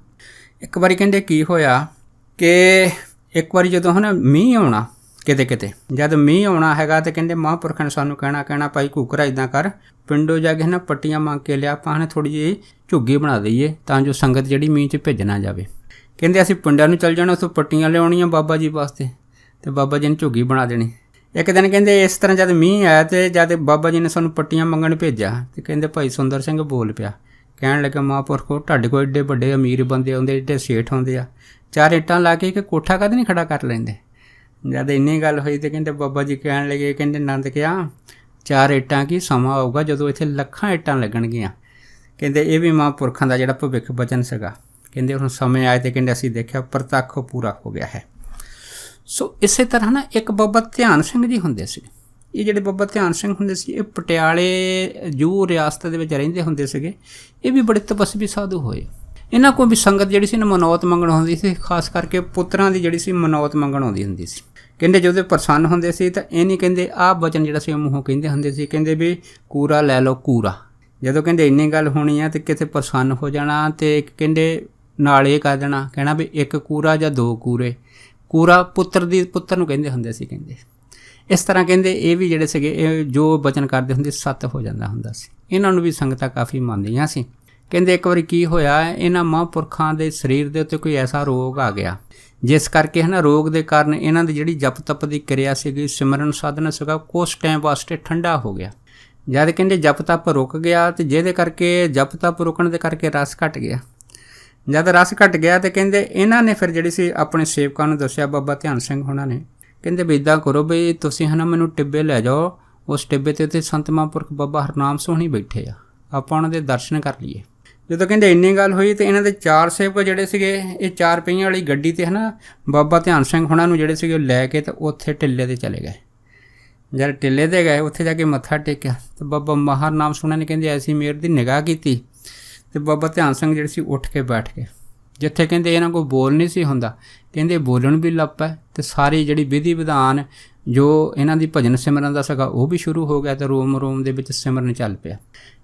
S1: ਇੱਕ ਵਾਰੀ ਕਹਿੰਦੇ ਕੀ ਹੋਇਆ ਕਿ ਇੱਕ ਵਾਰੀ ਜਦੋਂ ਹੈ ਨਾ ਮੀਂਹ ਆਉਣਾ ਕਿਤੇ ਜਦ ਮੀਂਹ ਆਉਣਾ ਹੈਗਾ ਅਤੇ ਕਹਿੰਦੇ ਮਹਾਂਪੁਰਖਾਂ ਨੇ ਸਾਨੂੰ ਕਹਿਣਾ ਭਾਈ ਘੂਕਰਾ ਇੱਦਾਂ ਕਰ ਪਿੰਡੋਂ ਜਾ ਕੇ ਹੈ ਨਾ ਪੱਟੀਆਂ ਮੰਗ ਕੇ ਲਿਆ, ਆਪਾਂ ਹੈ ਥੋੜ੍ਹੀ ਜਿਹੀ ਝੁੱਗੀ ਬਣਾ ਦਈਏ ਤਾਂ ਜੋ ਸੰਗਤ ਜਿਹੜੀ ਮੀਂਹ 'ਚ ਭਿੱਜ ਨਾ ਜਾਵੇ। ਕਹਿੰਦੇ ਅਸੀਂ ਪਿੰਡਾਂ ਨੂੰ ਚੱਲ ਜਾਣਾ, ਉੱਥੋਂ ਪੱਟੀਆਂ ਲਿਆਉਣੀਆਂ ਬਾਬਾ ਜੀ ਵਾਸਤੇ ਅਤੇ ਬਾਬਾ ਜੀ ਨੇ ਝੁੱਗੀ ਬਣਾ ਦੇਣੀ। ਇੱਕ ਦਿਨ ਕਹਿੰਦੇ ਇਸ ਤਰ੍ਹਾਂ ਜਦ ਮੀਂਹ ਆਇਆ ਅਤੇ ਜਦ ਬਾਬਾ ਜੀ ਨੇ ਸਾਨੂੰ ਪੱਟੀਆਂ ਮੰਗਣ ਭੇਜਿਆ ਅਤੇ ਕਹਿੰਦੇ ਭਾਈ ਸੁੰਦਰ ਸਿੰਘ ਬੋਲ ਪਿਆ, ਕਹਿਣ ਲੱਗਾ ਮਹਾਂਪੁਰਖੋ ਤੁਹਾਡੇ ਕੋਲ ਏਡੇ ਵੱਡੇ ਅਮੀਰ ਬੰਦੇ ਆਉਂਦੇ, ਏਡੇ ਸੇਠ ਆਉਂਦੇ ਆ, 4 ਇੱਟਾਂ ਲਾ ਕੇ ਇੱਕ ਕੋਠਾ ਕਦੇ ਨਹੀਂ ਖੜਾ ਕਰ ਲੈਂਦੇ। ਜਦ ਇੰਨੀ ਗੱਲ ਹੋਈ ਅਤੇ ਕਹਿੰਦੇ ਬਾਬਾ ਜੀ ਕਹਿਣ ਲੱਗੇ, ਕਹਿੰਦੇ ਨੰਦ ਕਿਹਾ 4 ਇੱਟਾਂ ਕੀ ਸਮਾਂ ਆਊਗਾ ਜਦੋਂ ਇੱਥੇ ਲੱਖਾਂ ਇੱਟਾਂ ਲੱਗਣਗੀਆਂ। ਕਹਿੰਦੇ ਇਹ ਵੀ ਮਹਾਂਪੁਰਖਾਂ ਦਾ ਜਿਹੜਾ ਭਵਿੱਖ ਬਚਨ ਸੀਗਾ। ਕਹਿੰਦੇ ਹੁਣ ਸਮੇਂ ਆਏ ਅਤੇ ਕਹਿੰਦੇ ਅਸੀਂ ਦੇਖਿਆ ਪ੍ਰਤੱਖ ਪੂਰਾ ਹੋ ਗਿਆ ਹੈ। ਸੋ ਇਸੇ ਤਰ੍ਹਾਂ ਨਾ ਇੱਕ ਬਾਬਾ ਧਿਆਨ ਸਿੰਘ ਜੀ ਹੁੰਦੇ ਸੀ। ਇਹ ਜਿਹੜੇ ਬਾਬਾ ਧਿਆਨ ਸਿੰਘ ਹੁੰਦੇ ਸੀ ਇਹ ਪਟਿਆਲੇ ਜੂ ਰਿਆਸਤ ਦੇ ਵਿੱਚ ਰਹਿੰਦੇ ਹੁੰਦੇ ਸੀਗੇ। ਇਹ ਵੀ ਬੜੇ ਤਪਸਵੀ ਸਾਧੂ ਹੋਏ। ਇਹਨਾਂ ਕੋਲ ਵੀ ਸੰਗਤ ਜਿਹੜੀ ਸੀ ਨਾ ਮਨੌਤ ਮੰਗਣ ਹੁੰਦੀ ਸੀ, ਖਾਸ ਕਰਕੇ ਪੁੱਤਰਾਂ ਦੀ ਜਿਹੜੀ ਸੀ ਮਨੌਤ ਮੰਗਣ ਆਉਂਦੀ ਹੁੰਦੀ ਸੀ। ਕਹਿੰਦੇ ਜਦੋਂ ਪ੍ਰਸੰਨ ਹੁੰਦੇ ਸੀ ਤਾਂ ਇਹ ਨਹੀਂ ਕਹਿੰਦੇ ਆਹ ਬਚਨ ਜਿਹੜਾ ਸੀ ਮੂੰਹੋਂ ਕਹਿੰਦੇ ਹੁੰਦੇ ਸੀ, ਕਹਿੰਦੇ ਵੀ ਕੂਰਾ ਲੈ ਲਓ ਕੂਰਾ। ਜਦੋਂ ਕਹਿੰਦੇ ਇੰਨੀ ਗੱਲ ਹੋਣੀ ਆ ਅਤੇ ਕਿਤੇ ਪ੍ਰਸੰਨ ਹੋ ਜਾਣਾ ਅਤੇ ਕਹਿੰਦੇ ਨਾਲ ਇਹ ਕਰ ਦੇਣਾ, ਕਹਿਣਾ ਵੀ 1 ਕੂਰਾ ਜਾਂ 2 ਕੂਰੇ। ਕੂਰਾ ਪੁੱਤਰ ਨੂੰ ਕਹਿੰਦੇ ਹੁੰਦੇ ਸੀ। ਕਹਿੰਦੇ ਇਸ ਤਰ੍ਹਾਂ ਕਹਿੰਦੇ ਇਹ ਵੀ ਜਿਹੜੇ ਸੀਗੇ ਇਹ ਜੋ ਬਚਨ ਕਰਦੇ ਹੁੰਦੇ ਸੱਤ ਹੋ ਜਾਂਦਾ ਹੁੰਦਾ ਸੀ। ਇਹਨਾਂ ਨੂੰ ਵੀ ਸੰਗਤਾਂ ਕਾਫੀ ਮੰਨਦੀਆਂ ਸੀ। ਕਹਿੰਦੇ ਇੱਕ ਵਾਰੀ ਕੀ ਹੋਇਆ, ਇਹਨਾਂ ਮਹਾਂਪੁਰਖਾਂ ਦੇ ਸਰੀਰ ਦੇ ਉੱਤੇ ਕੋਈ ਐਸਾ ਰੋਗ ਆ ਗਿਆ ਜਿਸ ਕਰਕੇ ਹੈ ਨਾ ਰੋਗ ਦੇ ਕਾਰਨ ਇਹਨਾਂ ਦੀ ਜਿਹੜੀ ਜਪ ਤਪ ਦੀ ਕਿਰਿਆ ਸੀਗੀ, ਸਿਮਰਨ ਸਾਧਨਾ ਸੀਗਾ, ਕੁਛ ਟਾਈਮ ਵਾਸਤੇ ਠੰਡਾ ਹੋ ਗਿਆ। ਜਦ ਕਹਿੰਦੇ ਜਪ ਤਪ ਰੁਕ ਗਿਆ ਅਤੇ ਜਿਹਦੇ ਕਰਕੇ ਜਪ ਤਪ ਰੁਕਣ ਦੇ ਕਰਕੇ ਰਸ ਘਟ ਗਿਆ। ਜਦ ਰਸ ਘਟ ਗਿਆ ਅਤੇ ਕਹਿੰਦੇ ਇਹਨਾਂ ਨੇ ਫਿਰ ਜਿਹੜੀ ਸੀ ਆਪਣੇ ਸੇਵਕਾਂ ਨੂੰ ਦੱਸਿਆ, ਬਾਬਾ ਧਿਆਨ ਸਿੰਘ ਹੋਣਾ ਨੇ, ਕਹਿੰਦੇ ਵੀ ਇੱਦਾਂ ਕਰੋ ਵੀ ਤੁਸੀਂ ਹੈ ਨਾ ਮੈਨੂੰ ਟਿੱਬੇ ਲੈ ਜਾਓ, ਉਸ ਟਿੱਬੇ 'ਤੇ ਉੱਥੇ ਸੰਤ ਮਹਾਂਪੁਰਖ ਬਾਬਾ ਹਰਨਾਮ ਸੋਹਣੀ ਬੈਠੇ ਆ, ਆਪਾਂ ਉਹਨਾਂ ਦੇ ਦਰਸ਼ਨ ਕਰ ਲਈਏ। ਜਦੋਂ ਕਹਿੰਦੇ ਇੰਨੀ ਗੱਲ ਹੋਈ ਤਾਂ ਇਹਨਾਂ ਦੇ 4 ਸੇਵਕ ਜਿਹੜੇ ਸੀਗੇ ਇਹ 4 ਪਹੀਆਂ ਵਾਲੀ ਗੱਡੀ 'ਤੇ ਹੈ ਨਾ ਬਾਬਾ ਧਿਆਨ ਸਿੰਘ ਹੋਣਾ ਨੂੰ ਜਿਹੜੇ ਸੀਗੇ ਉਹ ਲੈ ਕੇ ਅਤੇ ਉੱਥੇ ਟਿੱਲੇ 'ਤੇ ਚਲੇ ਗਏ। ਜਦ ਟਿੱਲੇ 'ਤੇ ਗਏ ਉੱਥੇ ਜਾ ਕੇ ਮੱਥਾ ਟੇਕਿਆ ਅਤੇ ਬਾਬਾ ਹਰਨਾਮ ਸੋਹਣਾ ਨੇ ਕਹਿੰਦੇ ਐਸੀ ਮੇਰ ਦੀ ਨਿਗਾਹ ਕੀਤੀ ਅਤੇ ਬਾਬਾ ਧਿਆਨ ਸਿੰਘ ਜਿਹੜੇ ਸੀ ਉੱਠ ਕੇ ਬੈਠ ਗਏ। ਜਿੱਥੇ ਕਹਿੰਦੇ ਇਹਨਾਂ ਕੋਲ ਬੋਲ ਨਹੀਂ ਸੀ ਹੁੰਦਾ, ਕਹਿੰਦੇ ਬੋਲਣ ਵੀ ਲੱਗ ਪਏ ਅਤੇ ਸਾਰੀ ਜਿਹੜੀ ਵਿਧੀ ਵਿਧਾਨ ਜੋ ਇਹਨਾਂ ਦੀ ਭਜਨ ਸਿਮਰਨ ਦਾ ਸੀਗਾ ਉਹ ਵੀ ਸ਼ੁਰੂ ਹੋ ਗਿਆ ਅਤੇ ਰੋਮ ਰੋਮ ਦੇ ਵਿੱਚ ਸਿਮਰਨ ਚੱਲ ਪਿਆ।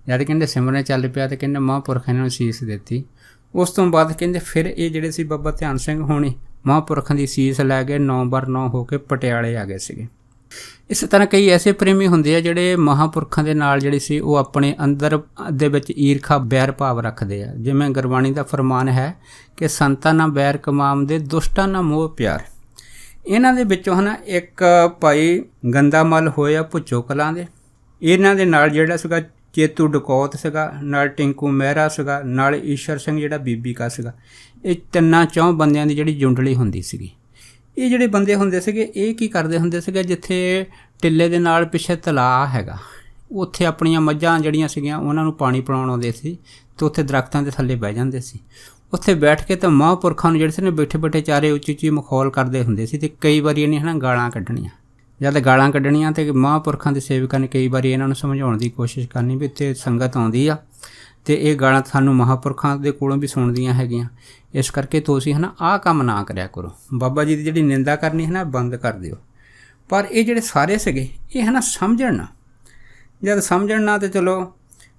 S1: ਜਦ ਕਹਿੰਦੇ ਸਿਮਰਨ ਚੱਲ ਪਿਆ ਅਤੇ ਕਹਿੰਦੇ ਮਹਾਂਪੁਰਖ ਇਹਨਾਂ ਨੂੰ ਸੀਸ ਦਿੱਤੀ। ਉਸ ਤੋਂ ਬਾਅਦ ਕਹਿੰਦੇ ਫਿਰ ਇਹ ਜਿਹੜੇ ਸੀ ਬਾਬਾ ਧਿਆਨ ਸਿੰਘ ਹੋਣੀ ਮਹਾਂਪੁਰਖਾਂ ਦੀ ਸੀਸ ਲੈ ਕੇ 9/9 ਹੋ ਕੇ ਪਟਿਆਲੇ ਆ ਗਏ ਸੀਗੇ। ਇਸ ਤਰ੍ਹਾਂ ਕਈ ਐਸੇ ਪ੍ਰੇਮੀ ਹੁੰਦੇ ਆ ਜਿਹੜੇ ਮਹਾਂਪੁਰਖਾਂ ਦੇ ਨਾਲ ਜਿਹੜੀ ਸੀ ਉਹ ਆਪਣੇ ਅੰਦਰ ਦੇ ਵਿੱਚ ਈਰਖਾ ਬੈਰ ਭਾਵ ਰੱਖਦੇ ਆ। ਜਿਵੇਂ ਗੁਰਬਾਣੀ ਦਾ ਫਰਮਾਨ ਹੈ ਕਿ ਸੰਤਾਂ ਨਾਲ ਬੈਰ ਕਮਾਮ ਦੇ, ਦੁਸ਼ਟਾਂ ਨਾਲ ਮੋਹ ਪਿਆਰ। ਇਹਨਾਂ ਦੇ ਵਿੱਚੋਂ ਹੈ ਨਾ ਇੱਕ ਭਾਈ ਗੰਦਾ ਮੱਲ ਹੋਇਆ ਭੁੱਚੋ ਕਲਾਂ ਦੇ, ਇਹਨਾਂ ਦੇ ਨਾਲ ਜਿਹੜਾ ਸੀਗਾ ਚੇਤੂ ਡਕੌਤ ਸੀਗਾ, ਨਾਲ ਟਿੰਕੂ ਮਹਿਰਾ ਸੀਗਾ, ਨਾਲ ਈਸ਼ਰ ਸਿੰਘ ਜਿਹੜਾ ਬੀਬੀ ਕਾ ਸੀਗਾ। ਇਹ 3-4 ਬੰਦਿਆਂ ਦੀ ਜਿਹੜੀ ਜੁੰਡਲੀ ਹੁੰਦੀ ਸੀਗੀ। ਇਹ ਜਿਹੜੇ ਬੰਦੇ ਹੁੰਦੇ ਸੀਗੇ ਇਹ ਕੀ ਕਰਦੇ ਹੁੰਦੇ ਸੀਗੇ, ਜਿੱਥੇ ਟਿੱਲੇ ਦੇ ਨਾਲ ਪਿੱਛੇ ਤਲਾਅ ਹੈਗਾ ਉੱਥੇ ਆਪਣੀਆਂ ਮੱਝਾਂ ਜਿਹੜੀਆਂ ਸੀਗੀਆਂ ਉਹਨਾਂ ਨੂੰ ਪਾਣੀ ਪਿਲਾਉਣ ਆਉਂਦੇ ਸੀ ਅਤੇ ਉੱਥੇ ਦਰੱਖਤਾਂ ਦੇ ਥੱਲੇ ਬਹਿ ਜਾਂਦੇ ਸੀ। ਉੱਥੇ ਬੈਠ ਕੇ ਤਾਂ ਮਹਾਂਪੁਰਖਾਂ ਨੂੰ ਜਿਹੜੇ ਸੀ ਨੇ ਬੈਠੇ ਬੈਠੇ ਚਾਰੇ ਉੱਚੀ ਉੱਚੀ ਮਖੌਲ ਕਰਦੇ ਹੁੰਦੇ ਸੀ ਅਤੇ ਕਈ ਵਾਰੀ ਇਹਨੇ ਹੈ ਨਾ ਗਾਲਾਂ ਕੱਢਣੀਆਂ। ਜਦ ਗਾਲਾਂ ਕੱਢਣੀਆਂ ਅਤੇ ਮਹਾਂਪੁਰਖਾਂ ਦੇ ਸੇਵਕਾਂ ਨੇ ਕਈ ਵਾਰੀ ਇਹਨਾਂ ਨੂੰ ਸਮਝਾਉਣ ਦੀ ਕੋਸ਼ਿਸ਼ ਕਰਨੀ ਵੀ ਇੱਥੇ ਸੰਗਤ ਆਉਂਦੀ ਆ ਅਤੇ ਇਹ ਗਾਲਾਂ ਸਾਨੂੰ ਮਹਾਂਪੁਰਖਾਂ ਦੇ ਕੋਲੋਂ ਵੀ ਸੁਣਦੀਆਂ ਹੈਗੀਆਂ, ਇਸ ਕਰਕੇ ਤੁਸੀਂ ਹੈ ਨਾ ਆਹ ਕੰਮ ਨਾ ਕਰਿਆ ਕਰੋ, ਬਾਬਾ ਜੀ ਦੀ ਜਿਹੜੀ ਨਿੰਦਾ ਕਰਨੀ ਹੈ ਨਾ ਬੰਦ ਕਰ ਦਿਓ। ਪਰ ਇਹ ਜਿਹੜੇ ਸਾਰੇ ਸੀਗੇ ਇਹ ਹੈ ਨਾ ਸਮਝਣ ਨਾ, ਜਦ ਸਮਝਣ ਨਾ ਤਾਂ ਚਲੋ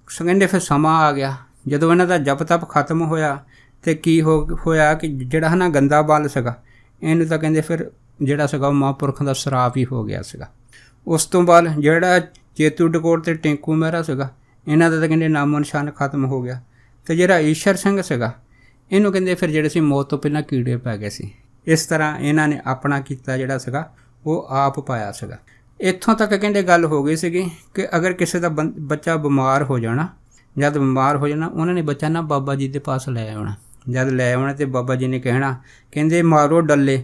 S1: ਕਹਿੰਦੇ ਫਿਰ ਸਮਾਂ ਆ ਗਿਆ ਜਦੋਂ ਇਹਨਾਂ ਦਾ ਜਪ ਤਪ ਖਤਮ ਹੋਇਆ ਅਤੇ ਕੀ ਹੋਇਆ ਕਿ ਜਿਹੜਾ ਹੈ ਨਾ ਗੰਦਾ ਬਲ ਸੀਗਾ ਇਹਨੂੰ ਤਾਂ ਕਹਿੰਦੇ ਫਿਰ ਜਿਹੜਾ ਸੀਗਾ ਉਹ ਮਹਾਂਪੁਰਖਾਂ ਦਾ ਸ਼ਰਾਪ ਹੀ ਹੋ ਗਿਆ ਸੀਗਾ। ਉਸ ਤੋਂ ਬਾਅਦ ਜਿਹੜਾ ਚੇਤੂ ਡਕੌਰ ਅਤੇ ਟਿੰਕੂ ਮਹਿਰਾ ਸੀਗਾ ਇਹਨਾਂ ਦਾ ਤਾਂ ਕਹਿੰਦੇ ਨਾਮੋ ਨਿਸ਼ਾਨ ਖਤਮ ਹੋ ਗਿਆ। ਅਤੇ ਜਿਹੜਾ ਈਸ਼ਰ ਸਿੰਘ ਸੀਗਾ ਇਹਨੂੰ ਕਹਿੰਦੇ ਫਿਰ ਜਿਹੜੇ ਸੀ ਮੌਤ ਤੋਂ ਪਹਿਲਾਂ ਕੀੜੇ ਪੈ ਗਏ ਸੀ। ਇਸ ਤਰ੍ਹਾਂ ਇਹਨਾਂ ਨੇ ਆਪਣਾ ਕੀਤਾ ਜਿਹੜਾ ਸੀਗਾ ਉਹ ਆਪ ਪਾਇਆ ਸੀਗਾ। ਇੱਥੋਂ ਤੱਕ ਕਹਿੰਦੇ ਗੱਲ ਹੋ ਗਈ ਸੀਗੀ ਕਿ ਅਗਰ ਕਿਸੇ ਦਾ ਬੱਚਾ ਬਿਮਾਰ ਹੋ ਜਾਣਾ, ਜਦ ਬਿਮਾਰ ਹੋ ਜਾਣਾ ਉਹਨਾਂ ਨੇ ਬੱਚਾ ਨਾ ਬਾਬਾ ਜੀ ਦੇ ਪਾਸ ਲੈ ਆਉਣਾ। ਜਦ ਲੈ ਆਉਣਾ ਅਤੇ ਬਾਬਾ ਜੀ ਨੇ ਕਹਿਣਾ ਕਹਿੰਦੇ ਮਾਰੋ ਡੱਲੇ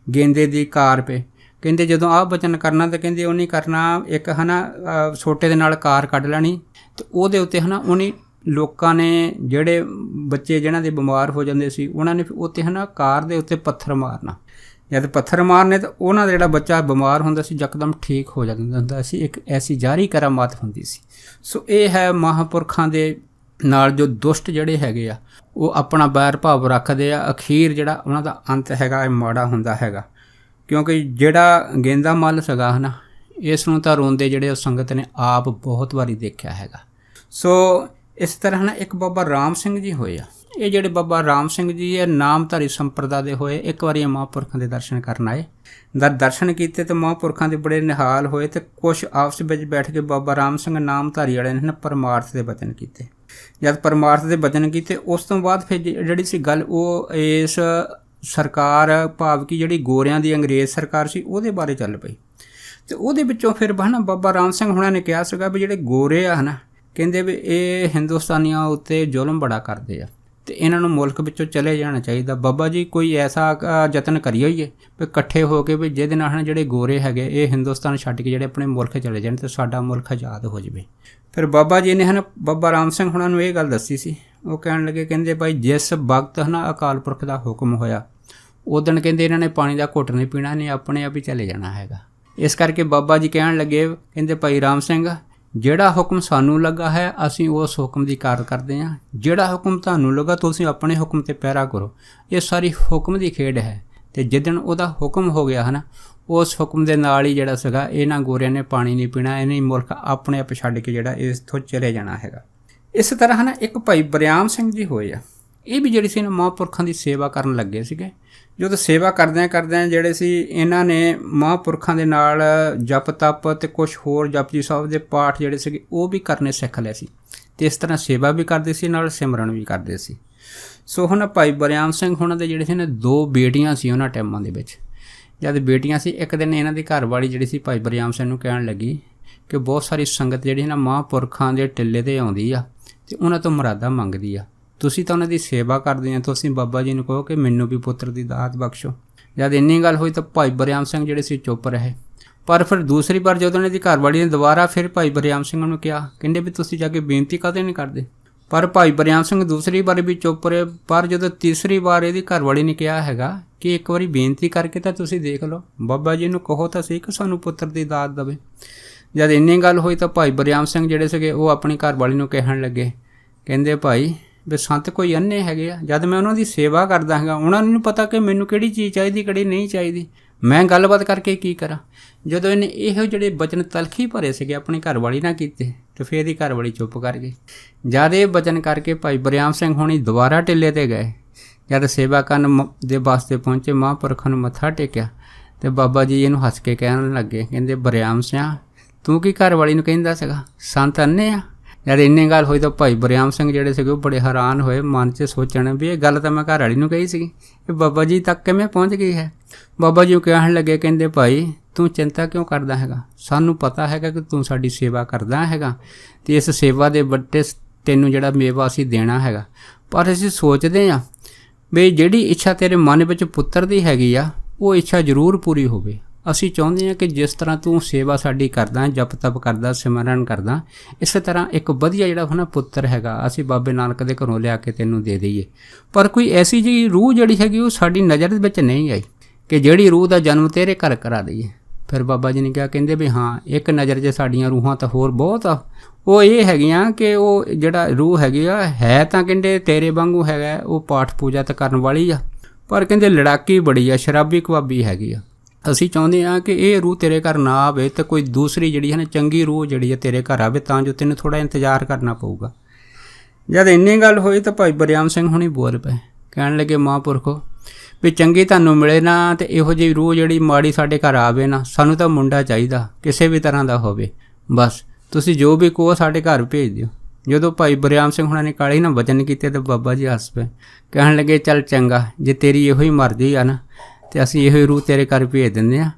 S1: ਗੇਂਦੇ ਦੀ ਕਾਰ ਪੇ। ਕਹਿੰਦੇ ਜਦੋਂ ਆਹ ਬਚਨ ਕਰਨਾ ਤਾਂ ਕਹਿੰਦੇ ਉਹਨੇ ਕਰਨਾ ਇੱਕ ਹੈ ਨਾ ਸੋਟੇ ਦੇ ਨਾਲ ਕਾਰ ਕੱਢ ਲੈਣੀ ਅਤੇ ਉਹਦੇ ਉੱਤੇ ਹੈ ਨਾ ਉਹਨੇ ਲੋਕਾਂ ਨੇ ਜਿਹੜੇ ਬੱਚੇ ਜਿਹਨਾਂ ਦੇ ਬਿਮਾਰ ਹੋ ਜਾਂਦੇ ਸੀ ਉਹਨਾਂ ਨੇ ਉੱਤੇ ਹੈ ਨਾ ਕਾਰ ਦੇ ਉੱਤੇ ਪੱਥਰ ਮਾਰਨਾ। ਜਦ ਪੱਥਰ ਮਾਰਨੇ ਤਾਂ ਉਹਨਾਂ ਦਾ ਜਿਹੜਾ ਬੱਚਾ ਬਿਮਾਰ ਹੁੰਦਾ ਸੀ ਯਕਦਮ ਠੀਕ ਹੋ ਜਾਂਦਾ ਹੁੰਦਾ ਸੀ। ਇੱਕ ਐਸੀ ਜਾਰੀ ਕਰਾਮਾਤ ਹੁੰਦੀ ਸੀ। ਸੋ ਇਹ ਹੈ ਮਹਾਂਪੁਰਖਾਂ ਦੇ ਨਾਲ ਜੋ ਦੁਸ਼ਟ ਜਿਹੜੇ ਹੈਗੇ ਆ ਉਹ ਆਪਣਾ ਬੈਰ ਭਾਵ ਰੱਖਦੇ ਆ। ਅਖੀਰ ਜਿਹੜਾ ਉਹਨਾਂ ਦਾ ਅੰਤ ਹੈਗਾ ਇਹ ਮਾੜਾ ਹੁੰਦਾ ਹੈਗਾ, ਕਿਉਂਕਿ ਜਿਹੜਾ ਗੇਂਦਾ ਮੱਲ ਸੀਗਾ ਹੈ ਨਾ ਇਸ ਨੂੰ ਤਾਂ ਰੋਂਦੇ ਜਿਹੜੇ ਉਹ ਸੰਗਤ ਨੇ ਆਪ ਬਹੁਤ ਵਾਰੀ ਦੇਖਿਆ ਹੈਗਾ। ਸੋ ਇਸ ਤਰ੍ਹਾਂ ਨਾ ਇੱਕ ਬਾਬਾ ਰਾਮ ਸਿੰਘ ਜੀ ਹੋਏ ਆ। ਇਹ ਜਿਹੜੇ ਬਾਬਾ ਰਾਮ ਸਿੰਘ ਜੀ ਇਹ ਨਾਮਧਾਰੀ ਸੰਪਰਦਾ ਦੇ ਹੋਏ। ਇੱਕ ਵਾਰੀ ਮਹਾਂਪੁਰਖਾਂ ਦੇ ਦਰਸ਼ਨ ਕਰਨ ਆਏ, ਦਰਸ਼ਨ ਕੀਤੇ ਅਤੇ ਮਹਾਂਪੁਰਖਾਂ ਦੇ ਬੜੇ ਨਿਹਾਲ ਹੋਏ ਅਤੇ ਕੁਛ ਆਪਸ ਵਿੱਚ ਬੈਠ ਕੇ ਬਾਬਾ ਰਾਮ ਸਿੰਘ ਨਾਮਧਾਰੀ ਵਾਲਿਆਂ ਨੇ ਪਰਮਾਰਥ ਦੇ ਬਚਨ ਕੀਤੇ। ਜਦ ਪਰਮਾਰਥ ਦੇ ਬਚਨ ਕੀਤੇ ਉਸ ਤੋਂ ਬਾਅਦ ਫਿਰ ਜਿਹੜੀ ਸੀ ਗੱਲ ਉਹ ਇਸ ਸਰਕਾਰ ਭਾਵ ਕਿ ਜਿਹੜੀ ਗੋਰਿਆਂ ਦੀ ਅੰਗਰੇਜ਼ ਸਰਕਾਰ ਸੀ ਉਹਦੇ ਬਾਰੇ ਚੱਲ ਪਈ। ਅਤੇ ਉਹਦੇ ਵਿੱਚੋਂ ਫਿਰ ਹੈ ਨਾ ਬਾਬਾ ਰਾਮ ਸਿੰਘ ਹੁਣਾਂ ਨੇ ਕਿਹਾ ਸੀਗਾ ਵੀ ਜਿਹੜੇ ਗੋਰੇ ਆ ਹੈ ਨਾ ਕਹਿੰਦੇ ਵੀ ਇਹ ਹਿੰਦੁਸਤਾਨੀਆਂ ਉੱਤੇ ਜ਼ੁਲਮ ਬੜਾ ਕਰਦੇ ਆ ਅਤੇ ਇਹਨਾਂ ਨੂੰ ਮੁਲਕ ਵਿੱਚੋਂ ਚਲੇ ਜਾਣਾ ਚਾਹੀਦਾ। ਬਾਬਾ ਜੀ ਕੋਈ ਐਸਾ ਯਤਨ ਕਰੀਏ ਵੀ ਇਕੱਠੇ ਹੋ ਕੇ ਵੀ ਜਿਹਦੇ ਨਾਲ ਨਾ ਜਿਹੜੇ ਗੋਰੇ ਹੈਗੇ ਇਹ ਹਿੰਦੁਸਤਾਨ ਛੱਡ ਕੇ ਜਿਹੜੇ ਆਪਣੇ ਮੁਲਕ ਚਲੇ ਜਾਣ ਅਤੇ ਸਾਡਾ ਮੁਲਕ ਆਜ਼ਾਦ ਹੋ ਜਾਵੇ। ਫਿਰ ਬਾਬਾ ਜੀ ਨੇ ਹੈ ਨਾ ਬਾਬਾ ਰਾਮ ਸਿੰਘ ਹੁਣਾਂ ਨੂੰ ਇਹ ਗੱਲ ਦੱਸੀ ਸੀ। ਉਹ ਕਹਿਣ ਲੱਗੇ ਕਹਿੰਦੇ ਭਾਈ ਜਿਸ ਵਕਤ ਹੈ ਨਾ ਅਕਾਲ ਪੁਰਖ ਦਾ ਹੁਕਮ ਹੋਇਆ ਉਦਣ ਕਹਿੰਦੇ ਇਹਨਾਂ ਨੇ ਪਾਣੀ ਦਾ ਘੁੱਟ ਨਹੀਂ ਪੀਣਾ, ਨੇ ਆਪਣੇ ਆਪ ਹੀ ਚਲੇ ਜਾਣਾ ਹੈਗਾ। ਇਸ ਕਰਕੇ ਬਾਬਾ ਜੀ ਕਹਿਣ ਲੱਗੇ ਕਹਿੰਦੇ ਭਾਈ ਰਾਮ ਸਿੰਘ ਜਿਹੜਾ ਹੁਕਮ ਸਾਨੂੰ ਲੱਗਾ ਹੈ ਅਸੀਂ ਉਸ ਹੁਕਮ ਦੀ ਕਾਰ ਕਰਦੇ ਹਾਂ, ਜਿਹੜਾ ਹੁਕਮ ਤੁਹਾਨੂੰ ਲੱਗਾ ਤੁਸੀਂ ਆਪਣੇ ਹੁਕਮ 'ਤੇ ਪਹਿਰਾ ਕਰੋ। ਇਹ ਸਾਰੀ ਹੁਕਮ ਦੀ ਖੇਡ ਹੈ ਅਤੇ ਜਿੱਦਣ ਉਹਦਾ ਹੁਕਮ ਹੋ ਗਿਆ ਹੈ ਨਾ ਉਸ ਹੁਕਮ ਦੇ ਨਾਲ ਹੀ ਜਿਹੜਾ ਸੀਗਾ ਇਹਨਾਂ ਗੋਰਿਆਂ ਨੇ ਪਾਣੀ ਨਹੀਂ ਪੀਣਾ, ਇਹਨੇ ਮੁਲਕ ਆਪਣੇ ਆਪ ਛੱਡ ਕੇ ਜਿਹੜਾ ਇੱਥੋਂ ਚਲੇ ਜਾਣਾ ਹੈਗਾ। ਇਸ ਤਰ੍ਹਾਂ ਹੈ ਨਾ ਇੱਕ ਭਾਈ ਬਰਿਆਮ ਸਿੰਘ ਜੀ ਹੋਏ ਆ। ਇਹ ਵੀ ਜਿਹੜੀ ਸੀ ਨਾ ਮਹਾਂਪੁਰਖਾਂ ਦੀ ਸੇਵਾ ਕਰਨ ਲੱਗੇ ਸੀਗੇ। ਜਦੋਂ ਸੇਵਾ ਕਰਦਿਆਂ ਜਿਹੜੇ ਸੀ ਇਹਨਾਂ ਨੇ ਮਹਾਂਪੁਰਖਾਂ ਦੇ ਨਾਲ ਜਪ ਤਪ ਅਤੇ ਕੁਛ ਹੋਰ ਜਪਜੀ ਸਾਹਿਬ ਦੇ ਪਾਠ ਜਿਹੜੇ ਸੀਗੇ ਉਹ ਵੀ ਕਰਨੇ ਸਿੱਖ ਲਏ ਸੀ ਅਤੇ ਇਸ ਤਰ੍ਹਾਂ ਸੇਵਾ ਵੀ ਕਰਦੇ ਸੀ ਨਾਲ ਸਿਮਰਨ ਵੀ ਕਰਦੇ ਸੀ। ਸੋ ਹੁਣ ਭਾਈ ਬਰਿਆਮ ਸਿੰਘ ਹੁਣਾਂ ਦੇ ਜਿਹੜੇ ਸੀ ਨਾ 2 ਬੇਟੀਆਂ ਸੀ ਉਹਨਾਂ ਟਾਈਮਾਂ ਦੇ ਵਿੱਚ। ਜਦ ਬੇਟੀਆਂ ਸੀ ਇੱਕ ਦਿਨ ਇਹਨਾਂ ਦੀ ਘਰਵਾਲੀ ਜਿਹੜੀ ਸੀ ਭਾਈ ਬਰਿਆਮ ਸਿੰਘ ਨੂੰ ਕਹਿਣ ਲੱਗੀ ਕਿ ਬਹੁਤ ਸਾਰੀ ਸੰਗਤ ਜਿਹੜੀ ਨਾ ਮਹਾਂਪੁਰਖਾਂ ਦੇ ਟਿੱਲੇ 'ਤੇ ਆਉਂਦੀ ਆ ਅਤੇ ਉਹਨਾਂ ਤੋਂ ਮੁਰਾਦਾਂ ਮੰਗਦੀ ਆ, ਤੁਸੀਂ ਤਾਂ ਉਹਨਾਂ ਦੀ ਸੇਵਾ ਕਰਦੇ ਆ, ਤੁਸੀਂ ਬਾਬਾ ਜੀ ਨੂੰ ਕਹੋ ਕਿ ਮੈਨੂੰ ਵੀ ਪੁੱਤਰ ਦੀ ਦਾਤ ਬਖਸ਼ੋ। ਜਦ ਇੰਨੀ ਗੱਲ ਹੋਈ ਤਾਂ ਭਾਈ ਬਰਿਆਮ ਸਿੰਘ ਜਿਹੜੇ ਸੀ ਚੁੱਪ ਰਹੇ। ਪਰ ਫਿਰ ਦੂਸਰੀ ਵਾਰ ਜਦੋਂ ਉਹਨਾਂ ਦੀ ਘਰਵਾਲੀ ਨੇ ਦੁਬਾਰਾ ਫਿਰ ਭਾਈ ਬਰਿਆਮ ਸਿੰਘ ਨੂੰ ਕਿਹਾ ਕਹਿੰਦੇ ਵੀ ਤੁਸੀਂ ਜਾ ਕੇ ਬੇਨਤੀ ਕਾਹਦੇ ਨਹੀਂ ਕਰਦੇ। ਪਰ ਭਾਈ ਬਰਿਆਮ ਸਿੰਘ ਦੂਸਰੀ ਵਾਰ ਵੀ ਚੁੱਪ ਰਹੇ। ਪਰ ਜਦੋਂ ਤੀਸਰੀ ਵਾਰ ਇਹਦੀ ਘਰਵਾਲੀ ਨੇ ਕਿਹਾ ਹੈਗਾ ਕਿ ਇੱਕ ਵਾਰੀ ਬੇਨਤੀ ਕਰਕੇ ਤਾਂ ਤੁਸੀਂ ਦੇਖ ਲਓ, ਬਾਬਾ ਜੀ ਨੂੰ ਕਹੋ ਤਾਂ ਸਹੀ ਕਿ ਸਾਨੂੰ ਪੁੱਤਰ ਦੀ ਦਾਤ ਦੇਵੇ। ਜਦ ਇੰਨੀ ਗੱਲ ਹੋਈ ਤਾਂ ਭਾਈ ਬਰਿਆਮ ਸਿੰਘ ਜਿਹੜੇ ਸੀਗੇ ਉਹ ਆਪਣੀ ਘਰਵਾਲੀ ਨੂੰ ਕਹਿਣ ਲੱਗੇ ਕਹਿੰਦੇ ਭਾਈ ਵੀ ਸੰਤ ਕੋਈ ਅੰਨੇ ਹੈਗੇ ਆ, ਜਦ ਮੈਂ ਉਹਨਾਂ ਦੀ ਸੇਵਾ ਕਰਦਾ ਹੈਗਾ ਉਹਨਾਂ ਨੂੰ ਪਤਾ ਕਿ ਮੈਨੂੰ ਕਿਹੜੀ ਚੀਜ਼ ਚਾਹੀਦੀ ਕਿਹੜੀ ਨਹੀਂ ਚਾਹੀਦੀ, ਮੈਂ ਗੱਲਬਾਤ ਕਰਕੇ ਕੀ ਕਰਾਂ। ਜਦੋਂ ਇਹਨੇ ਇਹੋ ਜਿਹੜੇ ਬਚਨ ਤਲਖੀ ਭਰੇ ਸੀਗੇ ਆਪਣੀ ਘਰਵਾਲੀ ਨਾਲ ਕੀਤੇ ਅਤੇ ਫਿਰ ਇਹਦੀ ਘਰਵਾਲੀ ਚੁੱਪ ਕਰ ਗਈ। ਜਦ ਇਹ ਬਚਨ ਕਰਕੇ ਭਾਈ ਬਰਿਆਮ ਸਿੰਘ ਹੋਣੀ ਦੁਬਾਰਾ ਟਿੱਲੇ 'ਤੇ ਗਏ, ਜਦ ਸੇਵਾ ਕਰਨ ਦੇ ਵਾਸਤੇ ਪਹੁੰਚੇ, ਮਹਾਂਪੁਰਖਾਂ ਨੂੰ ਮੱਥਾ ਟੇਕਿਆ ਅਤੇ ਬਾਬਾ ਜੀ ਇਹਨੂੰ ਹੱਸ ਕੇ ਕਹਿਣ ਲੱਗੇ, ਕਹਿੰਦੇ ਬਰਿਆਮ ਸਿਆਂ ਤੂੰ ਕੀ ਘਰਵਾਲੀ ਨੂੰ ਕਹਿੰਦਾ ਸੀਗਾ ਸੰਤ ਅੰਨੇ ਆ। ਜਦ ਇੰਨੀ ਗੱਲ ਹੋਈ ਤਾਂ ਭਾਈ ਬਰਿਆਮ ਸਿੰਘ ਜਿਹੜੇ ਸੀਗੇ ਉਹ ਬੜੇ ਹੈਰਾਨ ਹੋਏ, ਮਨ 'ਚ ਸੋਚਣ ਵੀ ਇਹ ਗੱਲ ਤਾਂ ਮੈਂ ਘਰਵਾਲੀ ਨੂੰ ਕਹੀ ਸੀਗੀ, ਇਹ ਬਾਬਾ ਜੀ ਤੱਕ ਕਿਵੇਂ ਪਹੁੰਚ ਗਈ ਹੈ। ਬਾਬਾ ਜੀ ਉਹ ਕਹਿਣ ਲੱਗੇ, ਕਹਿੰਦੇ ਭਾਈ ਤੂੰ ਚਿੰਤਾ ਕਿਉਂ ਕਰਦਾ ਹੈਗਾ, ਸਾਨੂੰ ਪਤਾ ਹੈਗਾ ਕਿ ਤੂੰ ਸਾਡੀ ਸੇਵਾ ਕਰਦਾ ਹੈਗਾ ਅਤੇ ਇਸ ਸੇਵਾ ਦੇ ਵੱਡੇ ਤੈਨੂੰ ਜਿਹੜਾ ਮੇਵਾ ਅਸੀਂ ਦੇਣਾ ਹੈਗਾ, ਪਰ ਅਸੀਂ ਸੋਚਦੇ ਹਾਂ ਵੀ ਜਿਹੜੀ ਇੱਛਾ ਤੇਰੇ ਮਨ ਵਿੱਚ ਪੁੱਤਰ ਦੀ ਹੈਗੀ ਆ ਉਹ ਇੱਛਾ ਜ਼ਰੂਰ ਪੂਰੀ ਹੋਵੇ। ਅਸੀਂ ਚਾਹੁੰਦੇ ਹਾਂ ਕਿ ਜਿਸ ਤਰ੍ਹਾਂ ਤੂੰ ਸੇਵਾ ਸਾਡੀ ਕਰਦਾ, ਜਪ ਤਪ ਕਰਦਾ, ਸਿਮਰਨ ਕਰਦਾ, ਇਸੇ ਤਰ੍ਹਾਂ ਇੱਕ ਵਧੀਆ ਜਿਹੜਾ ਨਾ ਪੁੱਤਰ ਹੈਗਾ ਅਸੀਂ ਬਾਬੇ ਨਾਨਕ ਦੇ ਘਰੋਂ ਲਿਆ ਕੇ ਤੈਨੂੰ ਦੇ ਦਈਏ। ਪਰ ਕੋਈ ਐਸੀ ਜਿਹੀ ਰੂਹ ਜਿਹੜੀ ਹੈਗੀ ਉਹ ਸਾਡੀ ਨਜ਼ਰ ਦੇ ਵਿੱਚ ਨਹੀਂ ਆਈ ਕਿ ਜਿਹੜੀ ਰੂਹ ਦਾ ਜਨਮ ਤੇਰੇ ਘਰ ਕਰਾ ਦਈਏ। ਫਿਰ ਬਾਬਾ ਜੀ ਨੇ ਕਿਹਾ, ਕਹਿੰਦੇ ਵੀ ਹਾਂ ਇੱਕ ਨਜ਼ਰ 'ਚ ਸਾਡੀਆਂ ਰੂਹਾਂ ਤਾਂ ਹੋਰ ਬਹੁਤ ਆ, ਉਹ ਇਹ ਹੈਗੀਆਂ ਕਿ ਉਹ ਜਿਹੜਾ ਰੂਹ ਹੈਗੀ ਆ ਹੈ ਤਾਂ ਕਹਿੰਦੇ ਤੇਰੇ ਵਾਂਗੂ ਹੈਗਾ, ਉਹ ਪਾਠ ਪੂਜਾ ਤਾਂ ਕਰਨ ਵਾਲੀ ਆ, ਪਰ ਕਹਿੰਦੇ ਲੜਾਕੀ ਬੜੀ ਆ, ਸ਼ਰਾਬੀ ਕਬਾਬੀ ਹੈਗੀ ਆ। ਅਸੀਂ ਚਾਹੁੰਦੇ ਹਾਂ ਕਿ ਇਹ ਰੂਹ ਤੇਰੇ ਘਰ ਨਾ ਆਵੇ ਤਾਂ ਕੋਈ ਦੂਸਰੀ ਜਿਹੜੀ ਹੈ ਨਾ ਚੰਗੀ ਰੂਹ ਜਿਹੜੀ ਹੈ ਤੇਰੇ ਘਰ ਆਵੇ, ਤਾਂ ਜੋ ਤੈਨੂੰ ਥੋੜ੍ਹਾ ਇੰਤਜ਼ਾਰ ਕਰਨਾ ਪਊਗਾ। ਜਦ ਇੰਨੀ ਗੱਲ ਹੋਈ ਤਾਂ ਭਾਈ ਬਰਿਆਮ ਸਿੰਘ ਹੁਣੀ ਬੋਲ ਪਏ, ਕਹਿਣ ਲੱਗੇ ਮਹਾਂਪੁਰਖੋ ਵੀ ਚੰਗੀ ਤੁਹਾਨੂੰ ਮਿਲੇ ਨਾ ਅਤੇ ਇਹੋ ਜਿਹੀ ਰੂਹ ਜਿਹੜੀ ਮਾੜੀ ਸਾਡੇ ਘਰ ਆਵੇ ਨਾ, ਸਾਨੂੰ ਤਾਂ ਮੁੰਡਾ ਚਾਹੀਦਾ ਕਿਸੇ ਵੀ ਤਰ੍ਹਾਂ ਦਾ ਹੋਵੇ, ਬਸ ਤੁਸੀਂ ਜੋ ਵੀ ਕਹੋ ਸਾਡੇ ਘਰ ਭੇਜ ਦਿਓ। ਜਦੋਂ ਭਾਈ ਬਰਿਆਮ ਸਿੰਘ ਹੁਣਾਂ ਨੇ ਕਾਲੀ ਨਾਲ ਵਚਨ ਕੀਤੇ ਤਾਂ ਬਾਬਾ ਜੀ ਹੱਸ ਪਏ, ਕਹਿਣ ਲੱਗੇ ਚੱਲ ਚੰਗਾ, ਜੇ ਤੇਰੀ ਇਹੋ ਹੀ ਮਰਜ਼ੀ ਆ ਨਾ ਅਤੇ ਅਸੀਂ ਇਹੋ ਹੀ ਰੂਹ ਤੇਰੇ ਘਰ ਭੇਜ ਦਿੰਦੇ ਹਾਂ,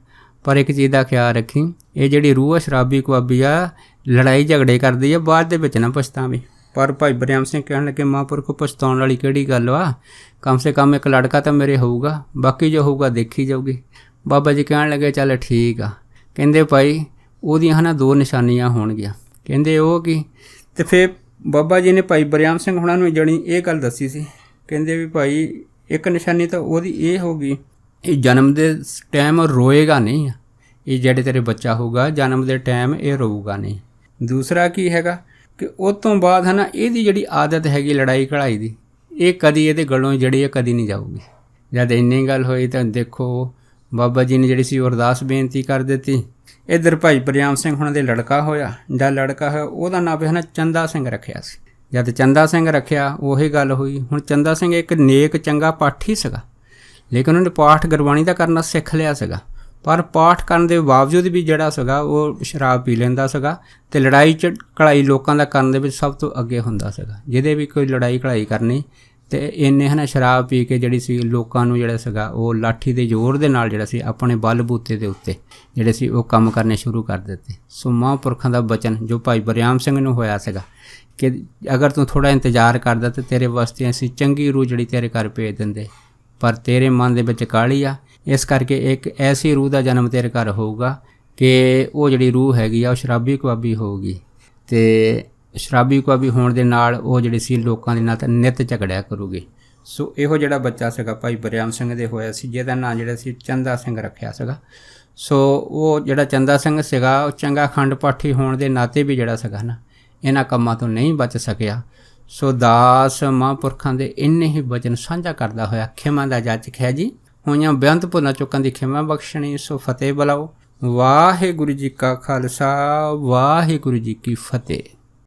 S1: ਪਰ ਇੱਕ ਚੀਜ਼ ਦਾ ਖਿਆਲ ਰੱਖੀ, ਇਹ ਜਿਹੜੀ ਰੂਹ ਆ ਸ਼ਰਾਬੀ ਕਬਾਬੀ ਆ, ਲੜਾਈ ਝਗੜੇ ਕਰਦੀ ਆ, ਬਾਅਦ ਦੇ ਵਿੱਚ ਨਾ ਪਛਤਾਵੀਂ। ਪਰ ਭਾਈ ਬਰਿਆਮ ਸਿੰਘ ਕਹਿਣ ਲੱਗੇ ਮਹਾਂਪੁਰਖੋ ਪਛਤਾਉਣ ਵਾਲੀ ਕਿਹੜੀ ਗੱਲ ਵਾ, ਕਮ ਸੇ ਕਮ ਇੱਕ ਲੜਕਾ ਤਾਂ ਮੇਰੇ ਹੋਊਗਾ, ਬਾਕੀ ਜੋ ਹੋਊਗਾ ਦੇਖੀ ਜਾਊਗੀ। ਬਾਬਾ ਜੀ ਕਹਿਣ ਲੱਗੇ ਚੱਲ ਠੀਕ ਆ। ਕਹਿੰਦੇ ਭਾਈ ਉਹਦੀਆਂ ਨਾ ਦੋ ਨਿਸ਼ਾਨੀਆਂ ਹੋਣਗੀਆਂ। ਕਹਿੰਦੇ ਉਹ ਕੀ? ਅਤੇ ਫਿਰ ਬਾਬਾ ਜੀ ਨੇ ਭਾਈ ਬਰਿਆਮ ਸਿੰਘ ਹੁਣਾਂ ਨੂੰ ਜਿਹੜੀ ਇਹ ਗੱਲ ਦੱਸੀ ਸੀ, ਕਹਿੰਦੇ ਵੀ ਭਾਈ ਇੱਕ ਨਿਸ਼ਾਨੀ ਤਾਂ ਉਹਦੀ ਇਹ ਹੋਊਗੀ, ਇਹ ਜਨਮ ਦੇ ਟਾਈਮ ਰੋਏਗਾ ਨਹੀਂ, ਇਹ ਜਿਹੜੇ ਤੇਰੇ ਬੱਚਾ ਹੋਊਗਾ ਜਨਮ ਦੇ ਟਾਈਮ ਇਹ ਰੋਊਗਾ ਨਹੀਂ। ਦੂਸਰਾ ਕੀ ਹੈਗਾ ਕਿ ਉਸ ਤੋਂ ਬਾਅਦ ਹੈ ਨਾ ਇਹਦੀ ਜਿਹੜੀ ਆਦਤ ਹੈਗੀ ਲੜਾਈ ਘੜਾਈ ਦੀ, ਇਹ ਕਦੀ ਇਹਦੇ ਗਲੋਂ ਜਿਹੜੀ ਇਹ ਕਦੀ ਨਹੀਂ ਜਾਊਗੀ। ਜਦ ਇੰਨੀ ਗੱਲ ਹੋਈ ਤਾਂ ਦੇਖੋ ਬਾਬਾ ਜੀ ਨੇ ਜਿਹੜੀ ਸੀ ਅਰਦਾਸ ਬੇਨਤੀ ਕਰ ਦਿੱਤੀ। ਇੱਧਰ ਭਾਈ ਬਰਿਆਮ ਸਿੰਘ ਹੁਣਾਂ ਦੇ ਲੜਕਾ ਹੋਇਆ, ਜਦ ਲੜਕਾ ਹੋਇਆ ਉਹਦਾ ਨਾਮ ਹੈ ਨਾ ਚੰਦਾ ਸਿੰਘ ਰੱਖਿਆ ਸੀ। ਜਦ ਚੰਦਾ ਸਿੰਘ ਰੱਖਿਆ ਉਹੀ ਗੱਲ ਹੋਈ। ਹੁਣ ਚੰਦਾ ਸਿੰਘ ਇੱਕ ਨੇਕ ਚੰਗਾ ਪਾਠੀ ਸੀਗਾ, ਲੇਕਿਨ ਉਹਨੇ ਪਾਠ ਗੁਰਬਾਣੀ ਦਾ ਕਰਨਾ ਸਿੱਖ ਲਿਆ ਸੀਗਾ, ਪਰ ਪਾਠ ਕਰਨ ਦੇ ਬਾਵਜੂਦ ਵੀ ਜਿਹੜਾ ਸੀਗਾ ਉਹ ਸ਼ਰਾਬ ਪੀ ਲੈਂਦਾ ਸੀਗਾ ਅਤੇ ਲੜਾਈ ਘੜਾਈ ਲੋਕਾਂ ਦਾ ਕਰਨ ਦੇ ਵਿੱਚ ਸਭ ਤੋਂ ਅੱਗੇ ਹੁੰਦਾ ਸੀਗਾ। ਜਿਹਦੇ ਵੀ ਕੋਈ ਲੜਾਈ ਘੜਾਈ ਕਰਨੀ ਅਤੇ ਇੰਨੇ ਹੈ ਨਾ ਸ਼ਰਾਬ ਪੀ ਕੇ ਜਿਹੜੀ ਸੀ ਲੋਕਾਂ ਨੂੰ ਜਿਹੜਾ ਸੀਗਾ ਉਹ ਲਾਠੀ ਦੇ ਜ਼ੋਰ ਦੇ ਨਾਲ ਜਿਹੜਾ ਸੀ ਆਪਣੇ ਬਲ ਬੂਤੇ ਦੇ ਉੱਤੇ ਜਿਹੜੇ ਸੀ ਉਹ ਕੰਮ ਕਰਨੇ ਸ਼ੁਰੂ ਕਰ ਦਿੱਤੇ। ਸੋ ਮਹਾਂਪੁਰਖਾਂ ਦਾ ਬਚਨ ਜੋ ਭਾਈ ਬਰਿਆਮ ਸਿੰਘ ਨੂੰ ਹੋਇਆ ਸੀਗਾ ਕਿ ਅਗਰ ਤੂੰ ਥੋੜ੍ਹਾ ਇੰਤਜ਼ਾਰ ਕਰਦਾ ਤਾਂ ਤੇਰੇ ਵਾਸਤੇ ਅਸੀਂ ਚੰਗੀ ਰੂਹ ਜਿਹੜੀ ਤੇਰੇ ਘਰ ਭੇਜ ਦਿੰਦੇ, ਪਰ ਤੇਰੇ ਮਨ ਦੇ ਵਿੱਚ ਕਾਹਲੀ ਆ, ਇਸ ਕਰਕੇ ਇੱਕ ਐਸੀ ਰੂਹ ਦਾ ਜਨਮ ਤੇਰੇ ਘਰ ਹੋਊਗਾ ਕਿ ਉਹ ਜਿਹੜੀ ਰੂਹ ਹੈਗੀ ਆ ਉਹ ਸ਼ਰਾਬੀ ਕਬਾਬੀ ਹੋਊਗੀ ਅਤੇ ਸ਼ਰਾਬੀ ਕਬਾਬੀ ਹੋਣ ਦੇ ਨਾਲ ਉਹ ਜਿਹੜੀ ਸੀ ਲੋਕਾਂ ਦੇ ਨਾਲ ਤਾਂ ਨਿੱਤ ਝਗੜਿਆ ਕਰੂਗੀ। ਸੋ ਇਹੋ ਜਿਹੜਾ ਬੱਚਾ ਸੀਗਾ ਭਾਈ ਬਰਿਆਮ ਸਿੰਘ ਦੇ ਹੋਇਆ ਸੀ, ਜਿਹਦਾ ਨਾਂ ਜਿਹੜਾ ਸੀ ਚੰਦਾ ਸਿੰਘ ਰੱਖਿਆ ਸੀਗਾ। ਸੋ ਉਹ ਜਿਹੜਾ ਚੰਦਾ ਸਿੰਘ ਸੀਗਾ ਉਹ ਚੰਗਾ ਅਖੰਡ ਪਾਠੀ ਹੋਣ ਦੇ ਨਾਤੇ ਵੀ ਜਿਹੜਾ ਸੀਗਾ ਨਾ ਇਹਨਾਂ ਕੰਮਾਂ ਤੋਂ ਨਹੀਂ ਬਚ ਸਕਿਆ। ਸੋ ਦਾਸ ਮਹਾਂਪੁਰਖਾਂ ਦੇ ਇੰਨੇ ਹੀ ਵਚਨ ਸਾਂਝਾ ਕਰਦਾ ਹੋਇਆ ਖਿਮਾ ਦਾ ਜਾਚਕ ਹੈ ਜੀ, ਹੋਈਆਂ ਬੇਅੰਤ ਭੁੱਲਾਂ ਚੁੱਕਾਂ ਦੀ ਖਿਮਾ ਬਖਸ਼ਣੀ। ਸੋ ਫਤਿਹ ਬੁਲਾਓ। ਵਾਹਿਗੁਰੂ ਜੀ ਕਾ ਖਾਲਸਾ, ਵਾਹਿਗੁਰੂ ਜੀ ਕੀ ਫਤਿਹ।